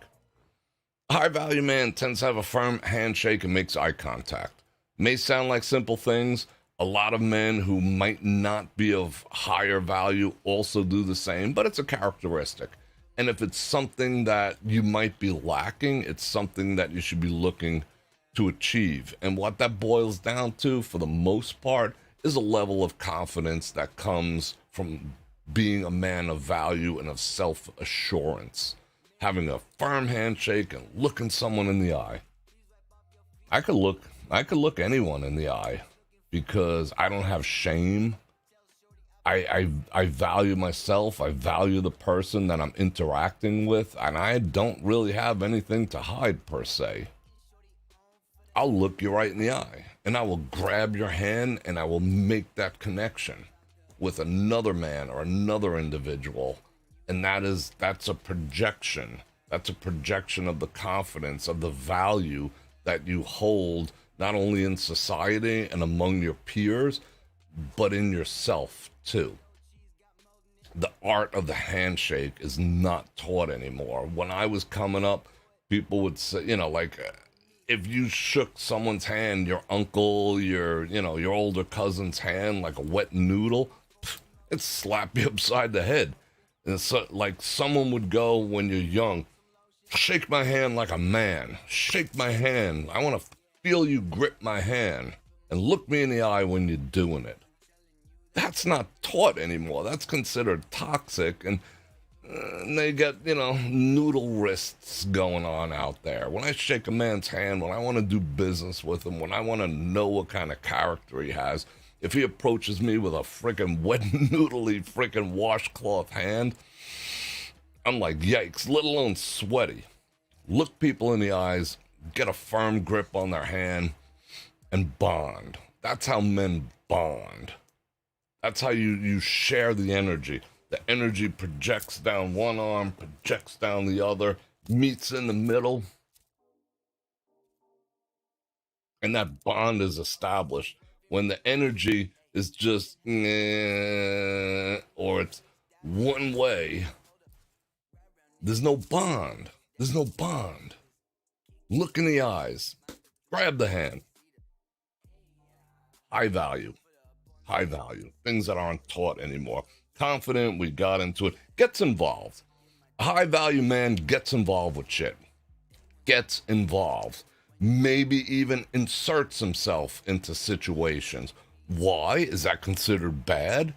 Speaker 1: A high-value man tends to have a firm handshake and makes eye contact. May sound like simple things. A lot of men who might not be of higher value also do the same, but it's a characteristic. And if it's something that you might be lacking, it's something that you should be looking to achieve. And what that boils down to, for the most part, is a level of confidence that comes from being a man of value and of self-assurance. Having a firm handshake and looking someone in the eye. I could look anyone in the eye because I don't have shame. I value myself. I value the person that I'm interacting with, and I don't really have anything to hide per se. I'll look you right in the eye, and I will grab your hand, and I will make that connection with another man or another individual, and that's a projection. That's a projection of the confidence, of the value that you hold, not only in society and among your peers, but in yourself too. The art of the handshake is not taught anymore. When I was coming up, people would say, if you shook someone's hand, your uncle, your older cousin's hand, like a wet noodle, it'd slap you upside the head. And so, like someone would go when you're young, shake my hand like a man. Shake my hand. I want to feel you grip my hand. And look me in the eye when you're doing it. That's not taught anymore. That's considered toxic. And they get, noodle wrists going on out there. When I shake a man's hand, when I want to do business with him, when I want to know what kind of character he has, if he approaches me with a freaking wet noodly freaking washcloth hand, I'm like, yikes, let alone sweaty. Look people in the eyes, get a firm grip on their hand, and bond. That's how men bond. That's how you share the energy. The energy projects down one arm, projects down the other, meets in the middle, and that bond is established. When the energy is just, or it's one way, there's no bond. There's no bond. Look in the eyes. Grab the hand. High value. High value. Things that aren't taught anymore. Confident, we got into it. Gets involved. A high value man gets involved with shit. Gets involved. Maybe even inserts himself into situations. Why? Is that considered bad?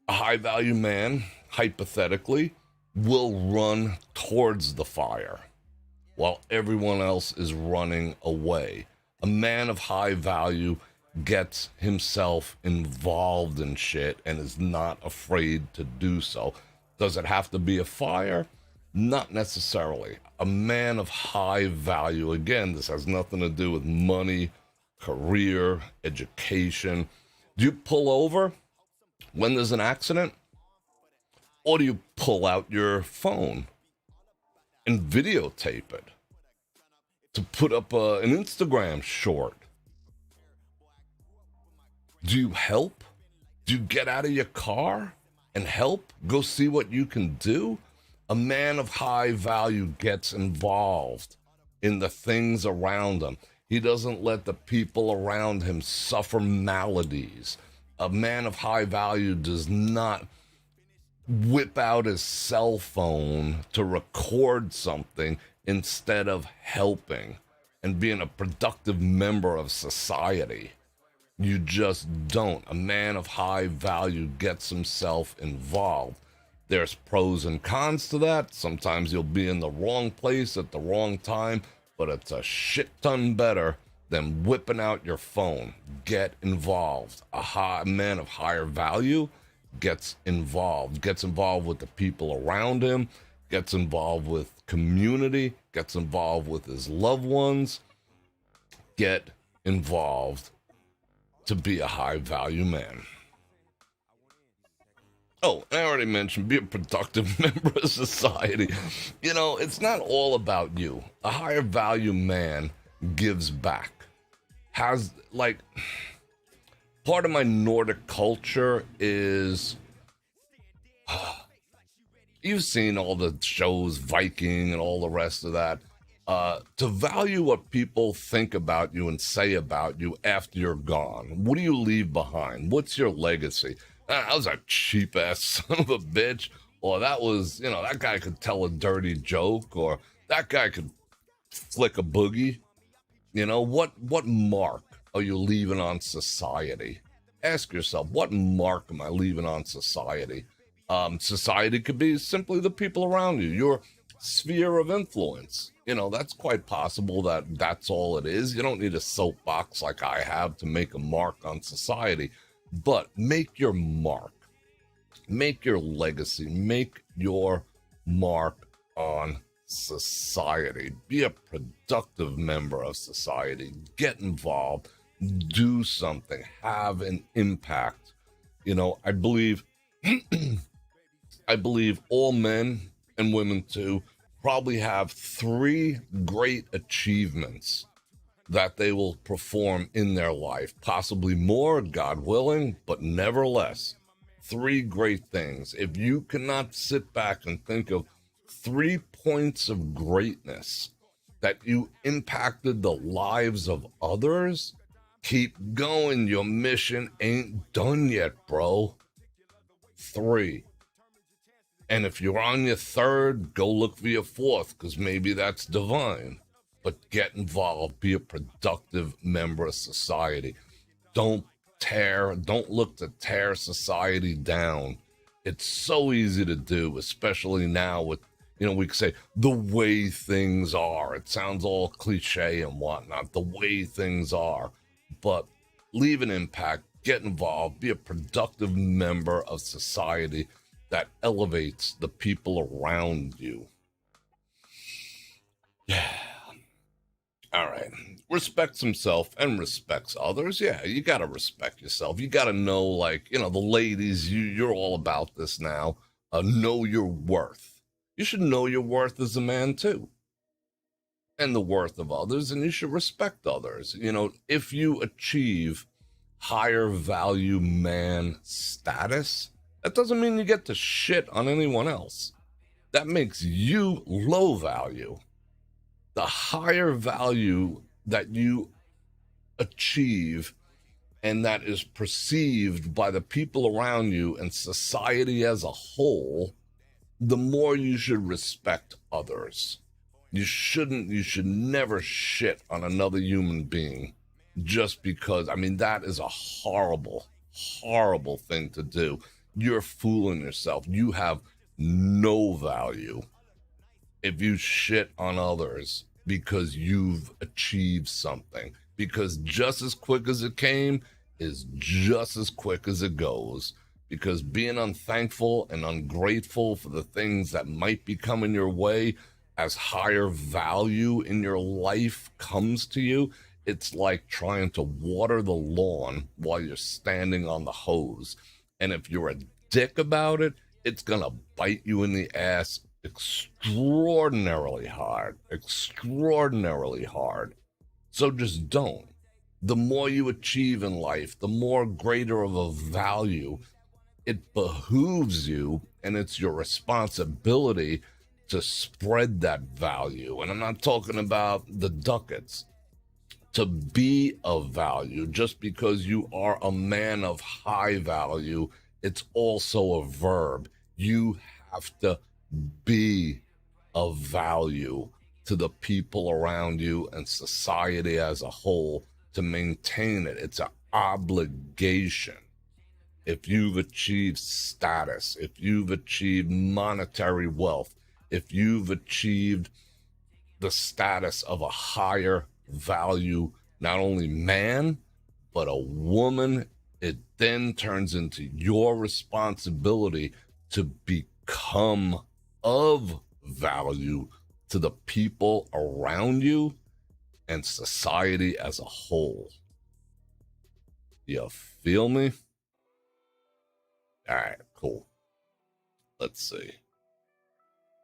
Speaker 1: A high value man, hypothetically, will run towards the fire while everyone else is running away. A man of high value gets himself involved in shit and is not afraid to do so. Does it have to be a fire? Not necessarily. A man of high value, again, this has nothing to do with money, career, education. Do you pull over when there's an accident? Or do you pull out your phone and videotape it to put up an Instagram short? Do you help? Do you get out of your car? and help, go see what you can do. A man of high value gets involved in the things around him. He doesn't let the people around him suffer maladies. A man of high value does not whip out his cell phone to record something instead of helping and being a productive member of society. You just don't. A man of high value gets himself involved. There's pros and cons to that. Sometimes you'll be in the wrong place at the wrong time, but it's a shit ton better than whipping out your phone. Get involved. A man of higher value gets involved with the people around him, gets involved with community, gets involved with his loved ones. Get involved to be a high value man. Oh, I already mentioned, be a productive member of society. You know, it's not all about you. A higher value man gives back. Has, like, part of my Nordic culture is, you've seen all the shows, Viking and all the rest of that. To value what people think about you and say about you after you're gone. What do you leave behind? What's your legacy? That was a cheap ass son of a bitch. Or that was, you know, that guy could tell a dirty joke, or that guy could flick a boogie. You know, what mark are you leaving on society? Ask yourself, what mark am I leaving on society? Society could be simply the people around you, your sphere of influence. You know, that's quite possible that that's all it is. You don't need a soapbox like I have to make a mark on society, but make your mark, make your legacy, make your mark on society. Be a productive member of society. Get involved, do something, have an impact. You know, I believe all men and women too probably have 3 great achievements that they will perform in their life. Possibly more, God willing, but nevertheless, 3 great things. If you cannot sit back and think of 3 points of greatness that you impacted the lives of others, keep going. Your mission ain't done yet, bro. 3. And if you're on your 3rd, go look for your 4th, because maybe that's divine. But get involved. Be a productive member of society. Don't look to tear society down. It's so easy to do, especially now with, you know, we could say the way things are. It sounds all cliche and whatnot, the way things are. But leave an impact, get involved, be a productive member of society that elevates the people around you. Yeah. All right. Respects himself and respects others. Yeah, you got to respect yourself. You got to know, like, you know, the ladies, you're all about this now. Know your worth. You should know your worth as a man, too. And the worth of others, and you should respect others. You know, if you achieve higher value man status, that doesn't mean you get to shit on anyone else. That makes you low value. The higher value that you achieve and that is perceived by the people around you and society as a whole, the more you should respect others. You should never shit on another human being just because, I mean, that is a horrible, horrible thing to do. You're fooling yourself. You have no value if you shit on others because you've achieved something. Because just as quick as it came is just as quick as it goes. Because being unthankful and ungrateful for the things that might be coming your way as higher value in your life comes to you, it's like trying to water the lawn while you're standing on the hose. And if you're a dick about it, it's gonna bite you in the ass extraordinarily hard. So just don't. The more you achieve in life, the more greater of a value it behooves you and it's your responsibility to spread that value. And I'm not talking about the ducats. To be of value, just because you are a man of high value, it's also a verb. You have to be of value to the people around you and society as a whole to maintain it. It's an obligation. If you've achieved status, if you've achieved monetary wealth, if you've achieved the status of a higher value, not only man, but a woman, it then turns into your responsibility to become of value to the people around you and society as a whole. You feel me? All right, cool. Let's see.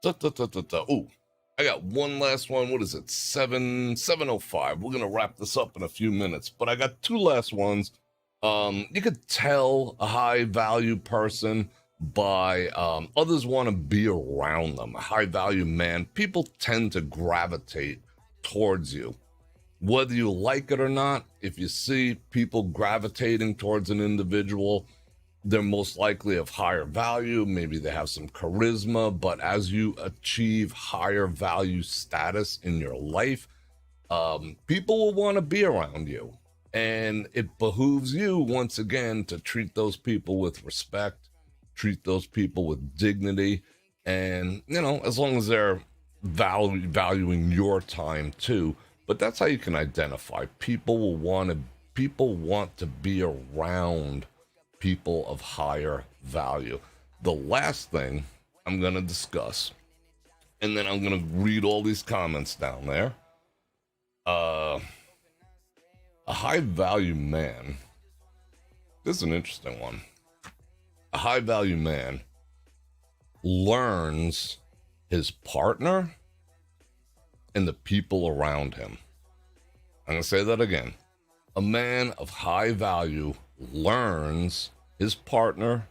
Speaker 1: Ooh, I got one last one. What is it? 7:05. We're gonna wrap this up in a few minutes, but I got two last ones. You could tell a high value person by others want to be around them. A high value man, people tend to gravitate towards you. Whether you like it or not, if you see people gravitating towards an individual, they're most likely of higher value. Maybe they have some charisma, but as you achieve higher value status in your life, people will want to be around you. And it behooves you, once again, to treat those people with respect, treat those people with dignity. And, as long as they're valuing your time too. But that's how you can identify. People want to be around people of higher value. The last thing I'm going to discuss, and then I'm going to read all these comments down there. A high value man, this is an interesting one. A high value man learns his partner and the people around him. I'm going to say that again. A man of high value learns his partner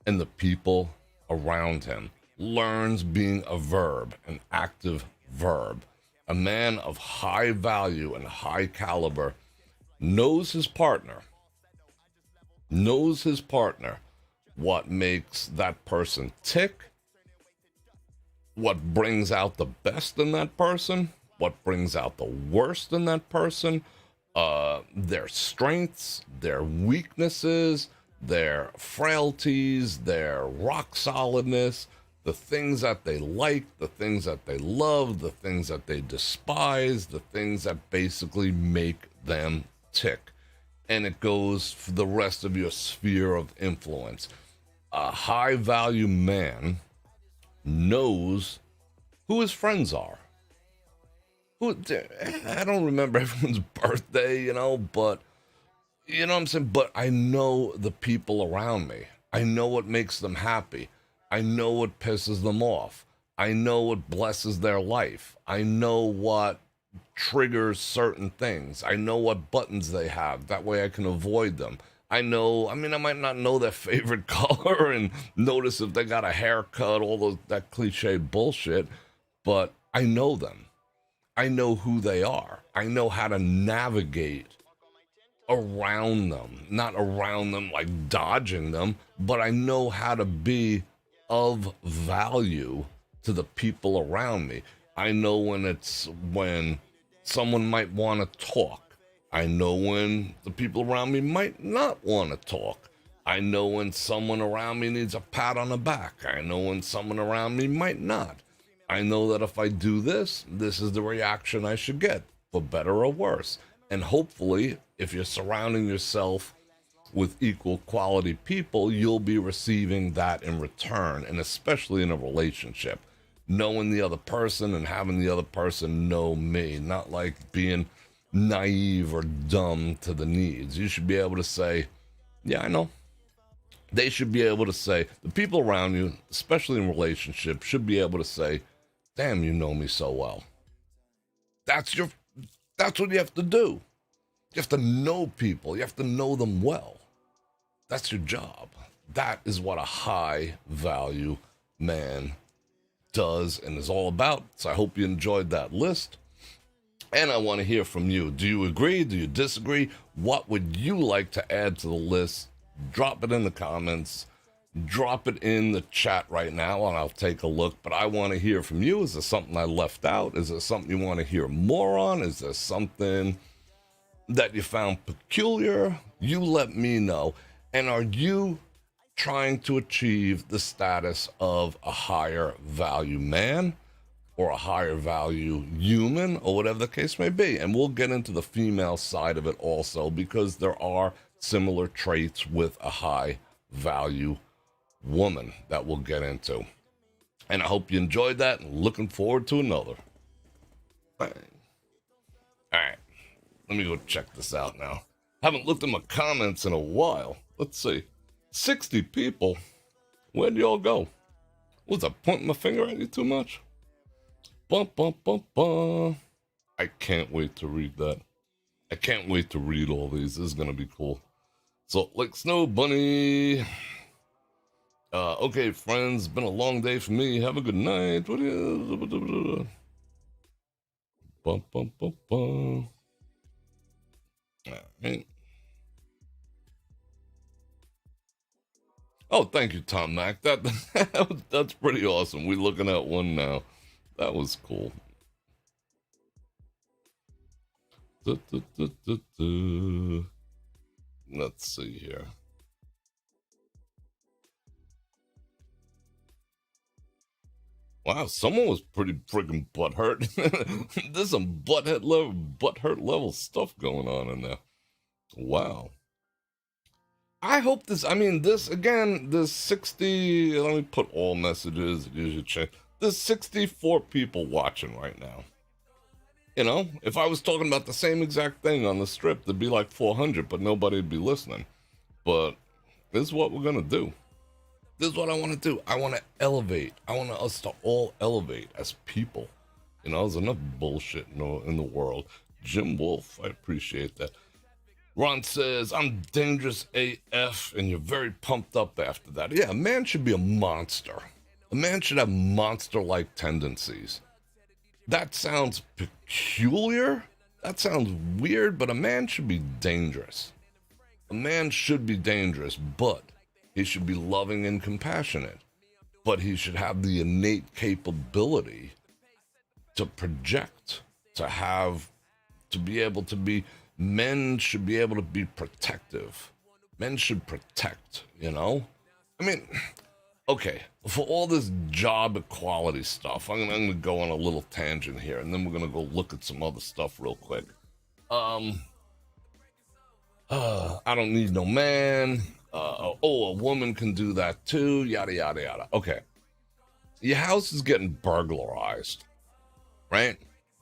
Speaker 1: and the people around him. Learns being a verb, an active verb. A man of high value and high caliber knows his partner, what makes that person tick, what brings out the best in that person, what brings out the worst in that person, their strengths, their weaknesses, their frailties, their rock solidness, the things that they like, the things that they love, the things that they despise, the things that basically make them tick. And it goes for the rest of your sphere of influence. A high value man knows who his friends are. I don't remember everyone's birthday, but you know what I'm saying? But I know the people around me. I know what makes them happy. I know what pisses them off. I know what blesses their life. I know what triggers certain things. I know what buttons they have. That way I can avoid them. I might not know their favorite color and notice if they got a haircut, that cliche bullshit, but I know them. I know who they are. I know how to navigate around them. Not around them like dodging them, but I know how to be of value to the people around me. I know when someone might want to talk. I know when the people around me might not want to talk. I know when someone around me needs a pat on the back. I know when someone around me might not. I know that if I do this, this is the reaction I should get, for better or worse. And hopefully, if you're surrounding yourself with equal quality people, you'll be receiving that in return, and especially in a relationship. Knowing the other person and having the other person know me, not like being naive or dumb to the needs. You should be able to say, yeah, I know. They should be able to say, the people around you, especially in relationships, should be able to say, damn, you know me so well. That's what you have to do. You have to know people. You have to know them well. That's your job. That is what a high value man does and is all about. So I hope you enjoyed that list. And I want to hear from you. Do you agree? Do you disagree? What would you like to add to the list? Drop it in the comments. Drop it in the chat right now, and I'll take a look. But I want to hear from you. Is there something I left out? Is there something you want to hear more on? Is there something that you found peculiar? You let me know. And are you trying to achieve the status of a higher value man or a higher value human, or whatever the case may be? And we'll get into the female side of it also, because there are similar traits with a high value woman that we'll get into. And I hope you enjoyed that, and looking forward to another. Bang. All right, let me go check this out now. Haven't looked at my comments in a while. Let's see. 60 people. Where'd y'all go? Was I pointing my finger at you too much? Bum, bum, bum, bum. I can't wait to read that. I can't wait to read all these. This is going to be cool. So, like Snow Bunny. Okay, friends. Been a long day for me. Have a good night. What is... Bum, bum, bum, bum. All right. Oh, thank you, Tom Mack. That's pretty awesome. We're looking at one now. That was cool. Let's see here. Wow, someone was pretty freaking butthurt. There's some butthurt level stuff going on in there. Wow. I hope this, I mean, this, again, there's 60, let me put all messages, usually check. There's 64 people watching right now. You know, if I was talking about the same exact thing on the strip, there'd be like 400, but nobody would be listening. But this is what we're going to do. This is what I want to do. I want to elevate. I want us to all elevate as people. You know, there's enough bullshit in the world. Jim Wolf, I appreciate that. Ron says, I'm dangerous AF, and you're very pumped up after that. Yeah, a man should be a monster. A man should have monster-like tendencies. That sounds peculiar. That sounds weird, but a man should be dangerous. A man should be dangerous, but he should be loving and compassionate. But he should have the innate capability to project, to be able to be... Men should be able to be protective. Men should protect, you know? I mean, okay, for all this job equality stuff, I'm gonna go on a little tangent here, and then we're gonna go look at some other stuff real quick. I don't need no man. A woman can do that too, yada, yada, yada. Okay. Your house is getting burglarized, right?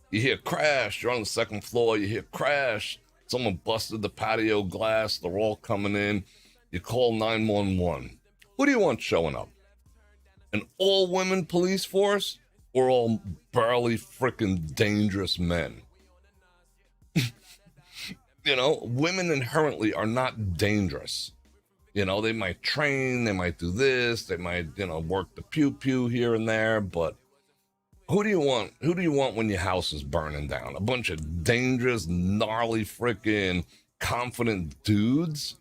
Speaker 1: You hear crash, you're on the second floor, you hear crash, someone busted the patio glass, they're all coming in, you call 911. Who do you want showing up? An all-women police force or all burly freaking dangerous men? You know, women inherently are not dangerous. You know, they might train, they might do this, they might, you know, work the pew-pew here and there, but who do you want? Who do you want when your house is burning down? A bunch of dangerous, gnarly, freaking confident dudes?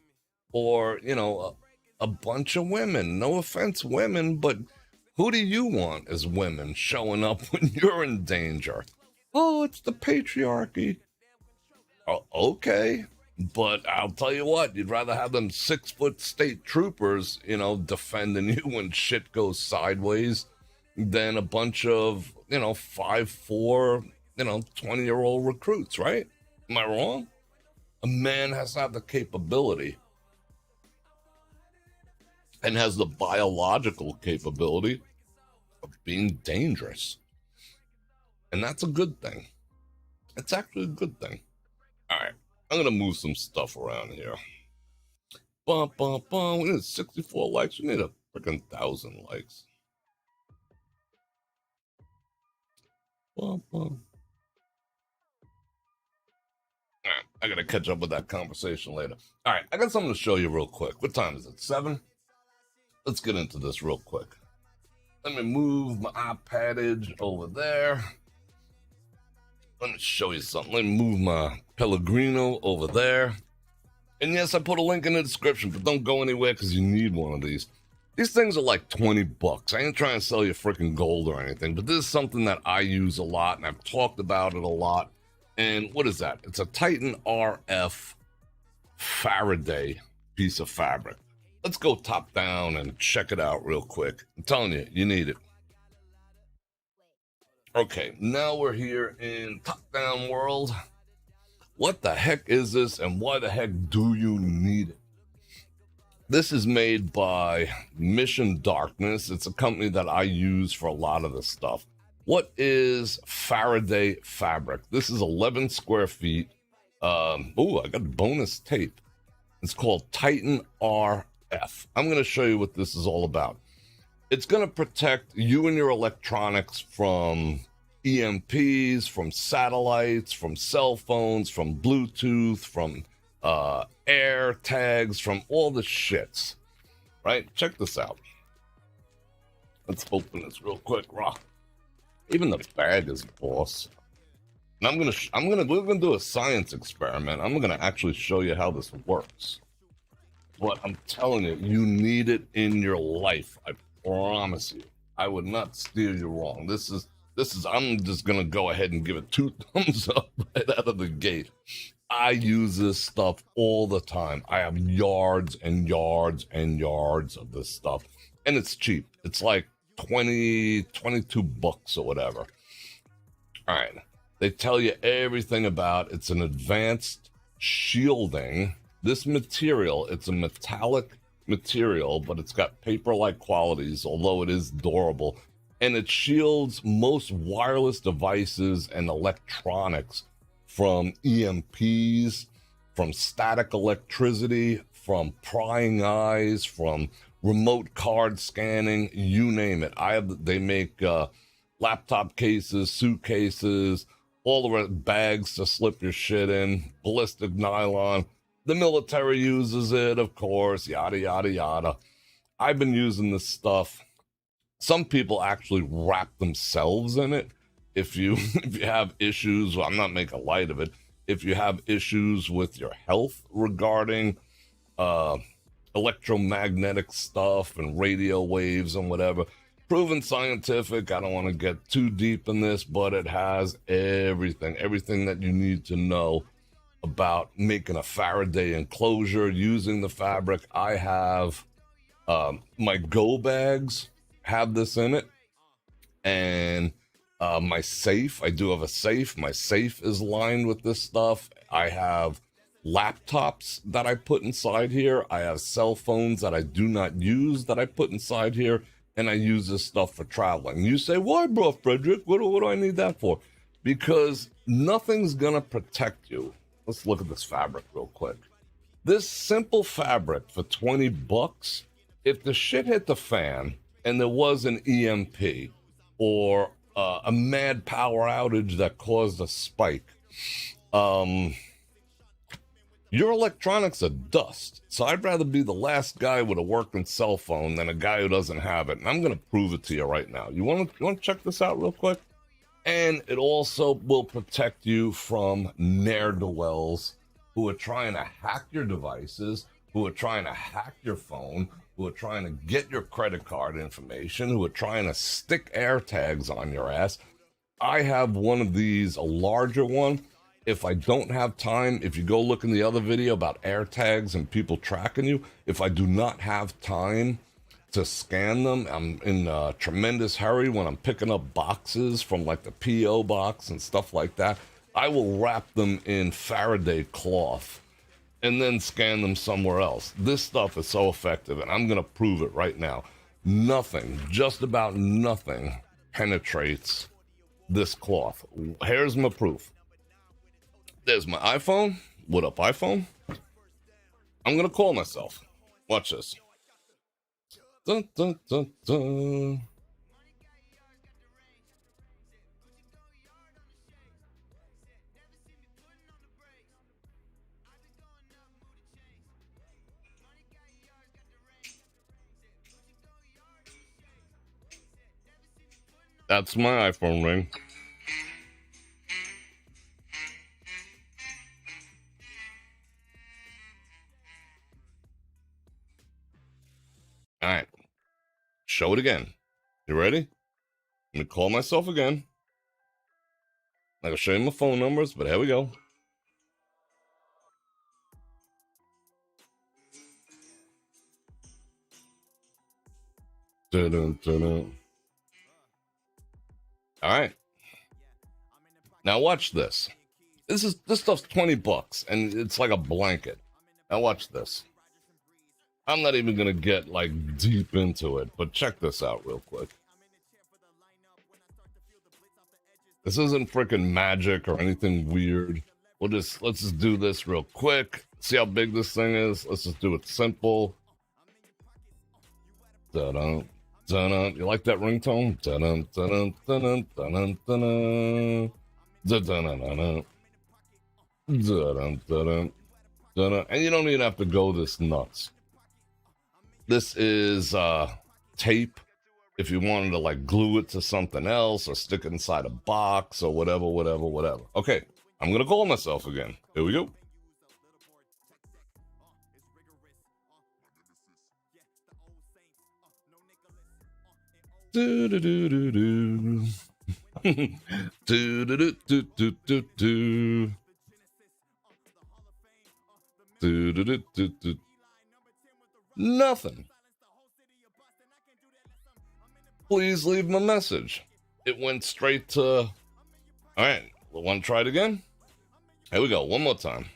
Speaker 1: Or, you know, a bunch of women? No offense, women, but who do you want as women showing up when you're in danger? Oh, it's the patriarchy. Oh, okay. But I'll tell you what, you'd rather have them 6-foot state troopers, you know, defending you when shit goes sideways than a bunch of, you know, 5'4", you know, 20-year-old recruits, right? Am I wrong? A man has to have the capability and has the biological capability of being dangerous. And that's a good thing. It's actually a good thing. All right, I'm going to move some stuff around here. Bum, bum, bum. We need 64 likes. We need a freaking 1,000 likes. Bum, bum. All right, I got to catch up with that conversation later. All right, I got something to show you real quick. What time is it? 7? let's get into this real quick. Let me move my iPadage over there. Let me show you something. Let me move my Pellegrino over there. And yes, I put a link in the description, but don't go anywhere because you need one of these. These things are like 20 bucks. I ain't trying to sell you freaking gold or anything, but this is something that I use a lot, and I've talked about it a lot. And what is that? It's a Titan RF Faraday piece of fabric. Let's go top down and check it out real quick. I'm telling you, you need it. Okay, now we're here in top down world. What the heck is this, and why the heck do you need it? This is made by Mission Darkness. It's a company that I use for a lot of this stuff. What is Faraday fabric? This is 11 square feet. Oh, I got bonus tape. It's called Titan RF. I'm going to show you what this is all about. It's going to protect you and your electronics from EMPs, from satellites, from cell phones, from Bluetooth, from air tags, from all the shits. Right? Check this out. Let's open this real quick, Rock. Even the bag is boss. And we're gonna do a science experiment. I'm gonna actually show you how this works. But I'm telling you, you need it in your life. I promise you. I would not steer you wrong. This is. I'm just gonna go ahead and give it 2 thumbs up right out of the gate. I use this stuff all the time. I have yards and yards and yards of this stuff, and it's cheap. It's like 22 bucks or whatever. All right. They tell you everything about it's an advanced shielding. This material, it's a metallic material, but it's got paper-like qualities, although it is durable. And it shields most wireless devices and electronics from EMPs, from static electricity, from prying eyes, from remote card scanning, you name it. They make laptop cases, suitcases, all the bags to slip your shit in, ballistic nylon. The military uses it, of course, yada, yada, yada. I've been using this stuff. Some people actually wrap themselves in it. If you have issues, well, I'm not making light of it. If you have issues with your health regarding electromagnetic stuff and radio waves and whatever, proven scientific. I don't want to get too deep in this, but it has everything that you need to know about making a Faraday enclosure using the fabric. I have my go bags have this in it, and my safe. I do have a safe. My safe is lined with this stuff. I have laptops that I put inside here. I have cell phones that I do not use that I put inside here, and I use this stuff for traveling. You say, why, Bror Fredrik? What do I need that for? Because nothing's gonna protect you. Let's look at this fabric real quick. This simple fabric for 20 bucks, if the shit hit the fan and there was an EMP or a mad power outage that caused a spike, your electronics are dust. So I'd rather be the last guy with a working cell phone than a guy who doesn't have it. And I'm going to prove it to you right now. You want to check this out real quick? And it also will protect you from ne'er-do-wells who are trying to hack your devices, who are trying to hack your phone, who are trying to get your credit card information, who are trying to stick air tags on your ass. I have one of these, a larger one. If I don't have time, if you go look in the other video about air tags and people tracking you, if I do not have time to scan them, I'm in a tremendous hurry when I'm picking up boxes from like the P.O. box and stuff like that, I will wrap them in Faraday cloth and then scan them somewhere else. This stuff is so effective, and I'm going to prove it right now. Nothing, just about nothing, penetrates this cloth. Here's my proof. There's my iPhone. What up, iPhone? I'm going to call myself. Watch this. Dun, dun, dun, dun. That's my iPhone ring. All right. Show it again. You ready? Let me call myself again. I can show you my phone numbers, but here we go. Dun-dun, dun-dun. All right. Now watch this. This stuff's $20 and it's like a blanket. Now watch this. I'm not even gonna get like deep into it, but check this out real quick. This isn't freaking magic or anything weird. Let's just do this real quick. See how big this thing is? Let's just do it simple. Dun-dun, dun-dun. You like that ringtone? Dun-dun, dun-dun, dun-dun, dun-dun, dun-dun. Dun-dun-dun-dun. Dun-dun, dun-dun, dun-dun. And you don't even have to go this nuts. This is tape. If you wanted to like glue it to something else or stick it inside a box or whatever. Okay, I'm gonna call myself again. Here we go. Do do do do do. Do do do do do do do. Do do do do do. Nothing. Please leave my message. It went straight to. All right, want to try it again? Here we go. One more time.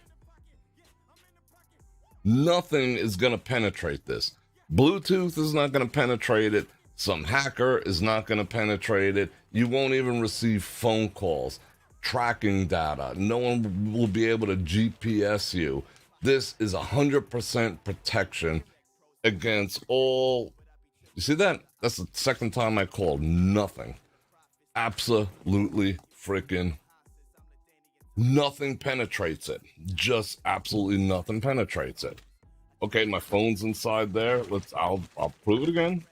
Speaker 1: Nothing is gonna penetrate this. Bluetooth is not gonna penetrate it. Some hacker is not gonna penetrate it. You won't even receive phone calls, tracking data. No one will be able to GPS you. This is 100% protection against all. You see that? That's the second time I called. Nothing. Absolutely freaking nothing penetrates it. Just absolutely nothing penetrates it. Okay, my phone's inside there. I'll prove it again.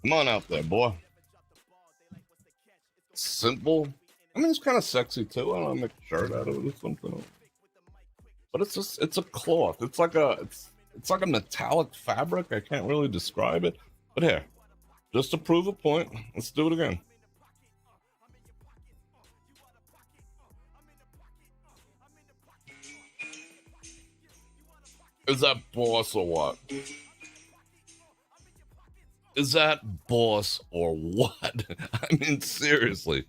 Speaker 1: Come on out there, boy. Simple. I mean, it's kind of sexy too. I don't know, make a shirt out of it or something. But it's a cloth. It's like a metallic fabric. I can't really describe it. But here, just to prove a point, let's do it again. Is that boss or what? Is that boss or what? I mean, seriously.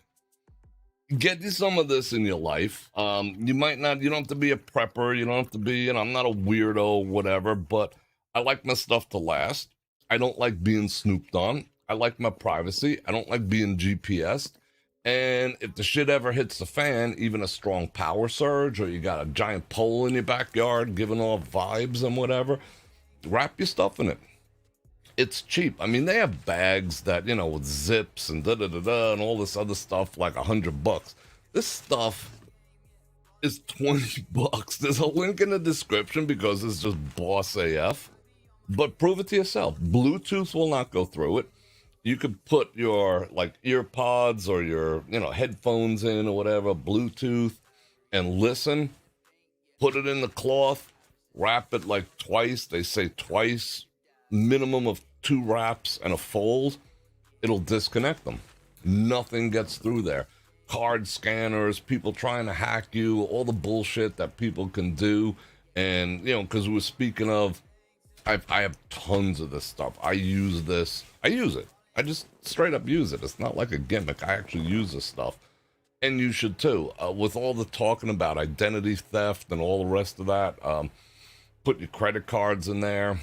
Speaker 1: Get you some of this in your life. You don't have to be a prepper. You don't have to be, I'm not a weirdo, whatever, but I like my stuff to last. I don't like being snooped on. I like my privacy. I don't like being GPSed. And if the shit ever hits the fan, even a strong power surge, or you got a giant pole in your backyard giving off vibes and whatever, wrap your stuff in it. It's cheap. I mean, they have bags that, with zips and da-da-da-da and all this other stuff, like $100. This stuff is $20. There's a link in the description because it's just boss AF. But prove it to yourself. Bluetooth will not go through it. You could put your, ear pods or your, headphones in or whatever, Bluetooth, and listen. Put it in the cloth. Wrap it twice. They say twice. Minimum of 2 wraps and a fold, it'll disconnect them. Nothing gets through there. Card scanners, people trying to hack you, all the bullshit that people can do. And, because we were speaking of, I have tons of this stuff. I use it. I just straight up use it. It's not like a gimmick. I actually use this stuff. And you should too. With all the talking about identity theft and all the rest of that, put your credit cards in there.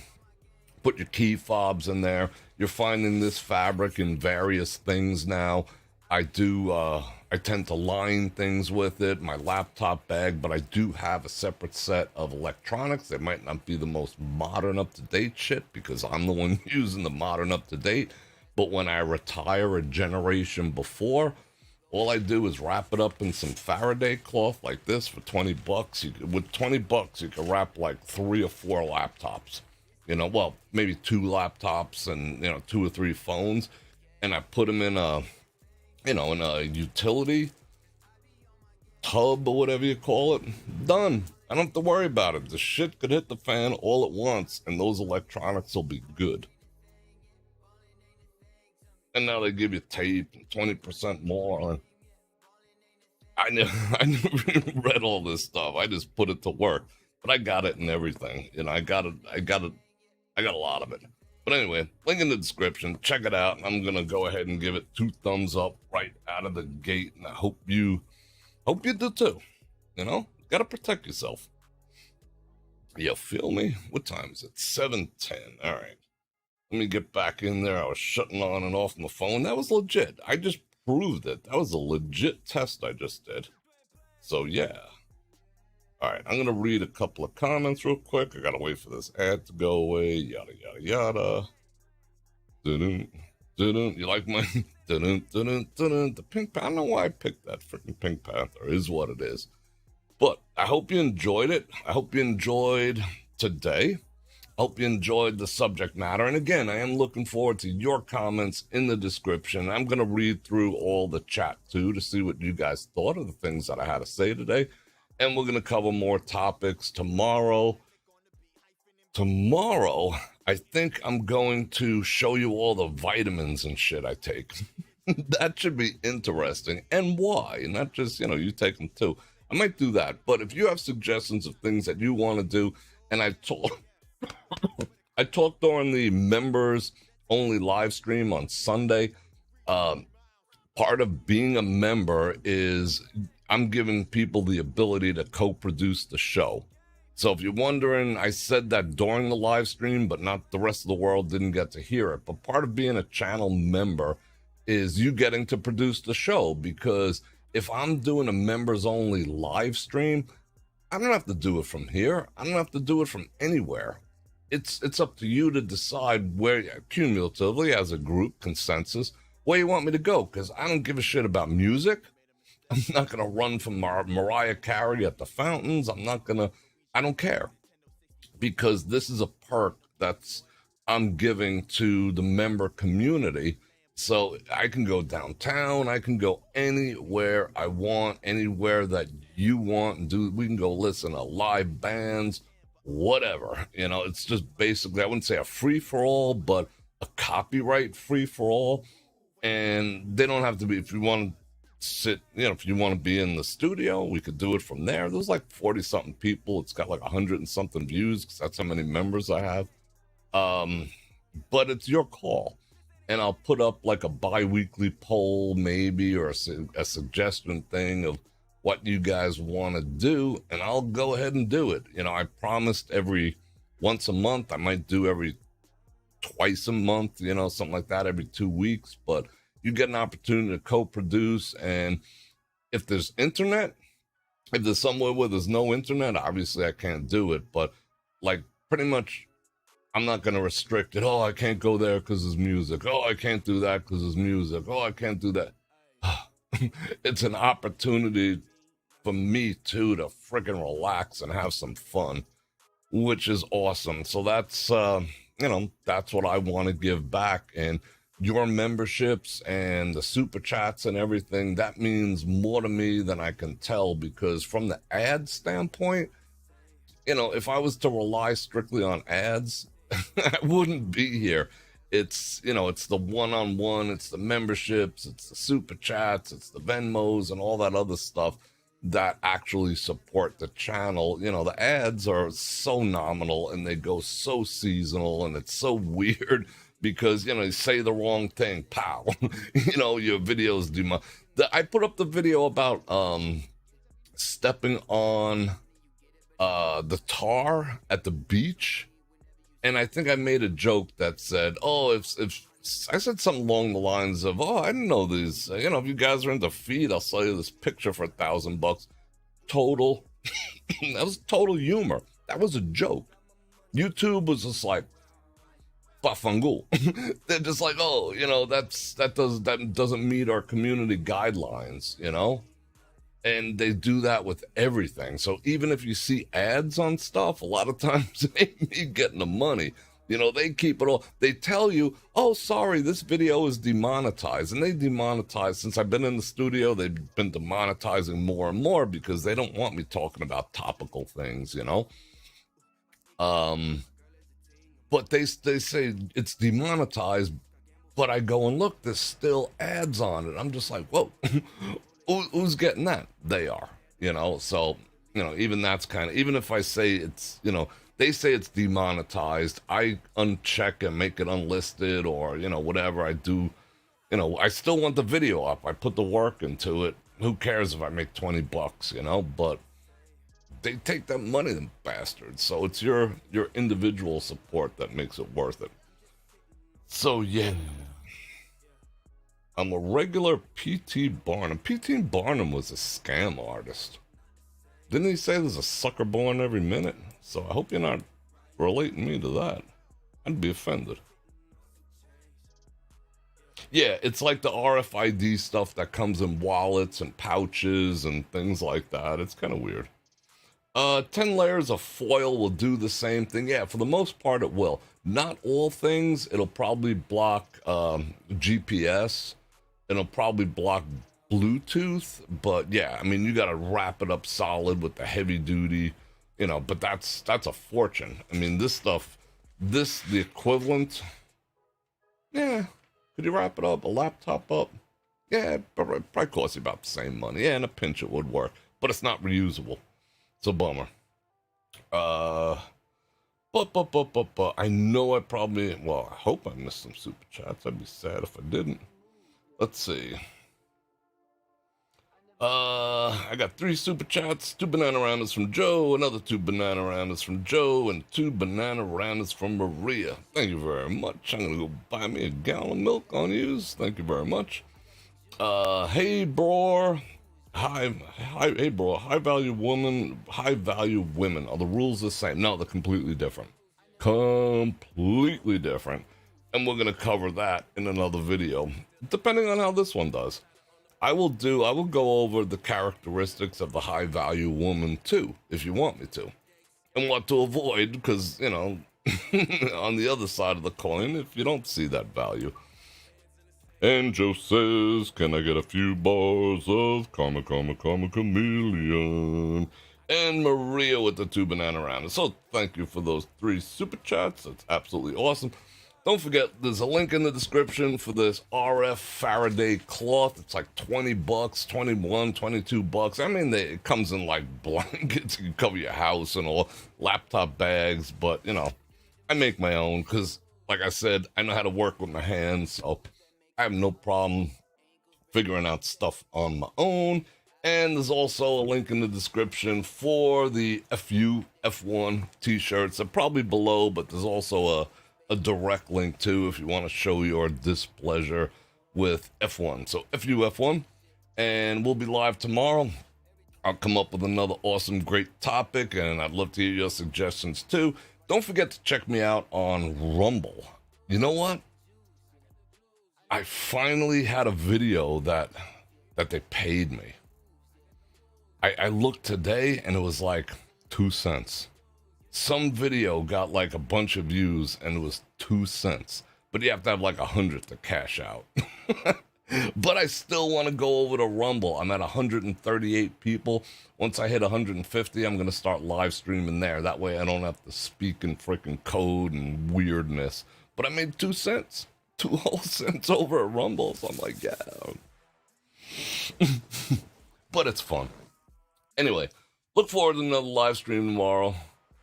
Speaker 1: Put your key fobs in there. You're finding this fabric in various things now. I tend to line things with it, my laptop bag, but I do have a separate set of electronics. They might not be the most modern up-to-date shit because I'm the one using the modern up-to-date. But when I retire a generation before, all I do is wrap it up in some Faraday cloth like this for $20. With $20, you can wrap 3 or 4 laptops. well, maybe 2 laptops and, 2 or 3 phones. And I put them in in a utility tub or whatever you call it. Done. I don't have to worry about it. The shit could hit the fan all at once and those electronics will be good. And now they give you tape and 20% more. And I never even read all this stuff. I just put it to work. But I got it and everything. I got a lot of it. But anyway, link in the description. Check it out. I'm gonna go ahead and give it 2 thumbs up right out of the gate. And I hope you do too. Gotta protect yourself. You feel me? What time is it? 7:10. All right. Let me get back in there. I was shutting on and off my phone. That was legit. I just proved it. That was a legit test I just did. So yeah. All right, I'm going to read a couple of comments real quick. I got to wait for this ad to go away. Yada, yada, yada. Dun-dun, dun-dun. You like my... Dun-dun, dun-dun, dun-dun. The Pink Panther. I don't know why I picked that freaking Pink Panther. It is what it is. But I hope you enjoyed it. I hope you enjoyed today. I hope you enjoyed the subject matter. And again, I am looking forward to your comments in the description. I'm going to read through all the chat too to see what you guys thought of the things that I had to say today. And we're going to cover more topics tomorrow. Tomorrow, I think I'm going to show you all the vitamins and shit I take. That should be interesting. And why? Not just, you take them too. I might do that. But if you have suggestions of things that you want to do, and I talked during the members only live stream on Sunday. Part of being a member is I'm giving people the ability to co-produce the show. So if you're wondering, I said that during the live stream, but not the rest of the world didn't get to hear it. But part of being a channel member is you getting to produce the show, because if I'm doing a members only live stream, I don't have to do it from here. I don't have to do it from anywhere. It's up to you to decide where, cumulatively as a group consensus, where you want me to go, because I don't give a shit about music. I'm not going to run from Mariah Carey at the fountains. I don't care, because this is a perk I'm giving to the member community. So I can go downtown. I can go anywhere I want, anywhere that you want, and we can go listen to live bands, whatever. It's just basically, I wouldn't say a free-for-all, but a copyright free-for-all. And they don't have to be, if you want to sit, if you want to be in the studio, we could do it from there. There's like 40-something people. It's got like 100 and something views, because that's how many members I have. But it's your call. And I'll put up like a bi-weekly poll maybe, or a suggestion thing of what you guys want to do, and I'll go ahead and do it. I promised every once a month. I might do every twice a month, something like that, every 2 weeks. But you get an opportunity to co-produce, and if there's internet, if there's somewhere where there's no internet, obviously I can't do it. But like pretty much, I'm not going to restrict it. Oh, I can't go there because there's music. Oh, I can't do that because there's music. Oh, I can't do that. It's an opportunity for me too to freaking relax and have some fun, which is awesome. So that's, that's what I want to give back. And your memberships and the super chats and everything, that means more to me than I can tell, because from the ad standpoint, if I was to rely strictly on ads, I wouldn't be here. It's, it's the one-on-one, it's the memberships, it's the super chats, it's the Venmos and all that other stuff that actually support the channel. The ads are so nominal and they go so seasonal, and it's so weird because, you say the wrong thing, pow, your videos do I put up the video about stepping on the tar at the beach. And I think I made a joke that said, oh, if I said something along the lines of, oh, I didn't know these, if you guys are into feed, I'll sell you this picture for $1,000. Total, that was total humor. That was a joke. YouTube was just like, bafangul. They're just like, oh, that doesn't meet our community guidelines, And they do that with everything. So even if you see ads on stuff, a lot of times it ain't me getting the money. You know, they keep it all. They tell you, oh, sorry, this video is demonetized. And they demonetize. Since I've been in the studio, they've been demonetizing more and more because they don't want me talking about topical things, you know? But they say it's demonetized, but I go and look, there's still ads on it. I'm just like, whoa, who's getting that? They are, you know? So, you know, even that's kind of, even if I say it's, you know, they say it's demonetized, I uncheck and make it unlisted or, you know, whatever I do, you know, I still want the video up. I put the work into it. Who cares if I make $20, you know? But they take that money, them bastards. So it's your individual support that makes it worth it. So yeah, I'm a regular P.T. Barnum. P.T. Barnum was a scam artist. Didn't he say there's a sucker born every minute? So I hope you're not relating me to that. I'd be offended. Yeah, it's like the RFID stuff that comes in wallets and pouches and things like that. It's kind of weird. 10 layers of foil will do the same thing. Yeah, for the most part it will. Not all things. It'll probably block GPS. It'll probably block Bluetooth. But yeah, I mean, you got to wrap it up solid with the heavy duty, you know, but that's a fortune. I mean, this stuff, the equivalent, yeah, could you wrap it up, a laptop up? Yeah, probably costs you about the same money. Yeah, in a pinch it would work, but it's not reusable. It's a bummer. But I know I probably, well, I hope I missed some super chats. I'd be sad if I didn't. Let's see. I got 3 super chats, 2 banana rounders from Joe, another 2 banana rounders from Joe, and 2 banana rounders from Maria. Thank you very much. I'm gonna go buy me a gallon of milk on use. Thank you very much. Hey, Bror. Hey, bro. High value women. Are the rules the same? No, they're completely different. Completely different. And we're gonna cover that in another video, depending on how this one does. I will go over the characteristics of the high value woman too, if you want me to, and what to avoid, because you know, on the other side of the coin, if you don't see that value. And Joe says, can I get a few bars of Karma Chameleon? And Maria with the 2 banana rounders. So thank you for those 3 super chats. That's absolutely awesome. Don't forget, there's a link in the description for this RF Faraday cloth. It's like $20, 21, $22. I mean, it comes in like blankets. You can cover your house and all, laptop bags. But, you know, I make my own because, like I said, I know how to work with my hands. So I have no problem figuring out stuff on my own. And there's also a link in the description for the F1 t-shirts. They're probably below, but there's also a direct link too if you want to show your displeasure with F1. So F1, and we'll be live tomorrow. I'll come up with another awesome, great topic, and I'd love to hear your suggestions too. Don't forget to check me out on Rumble. You know what? I finally had a video that they paid me. I looked today and it was like 2 cents. Some video got like a bunch of views and it was 2 cents. But you have to have like 100 to cash out. But I still want to go over to Rumble. I'm at 138 people. Once I hit 150, I'm going to start live streaming there. That way I don't have to speak in freaking code and weirdness. But I made 2 cents. 2 whole cents over at Rumble. So I'm like, yeah. But it's fun. Anyway, look forward to another live stream tomorrow. And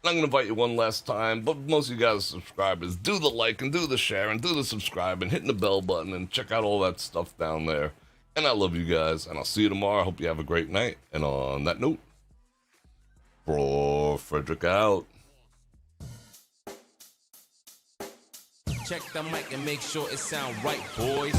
Speaker 1: I'm going to invite you one last time, but most of you guys subscribers, do the like and do the share and do the subscribe and hitting the bell button and check out all that stuff down there. And I love you guys, and I'll see you tomorrow. I hope you have a great night. And on that note, Bror Fredrik out.
Speaker 2: Check the mic and make sure it sound right, boys.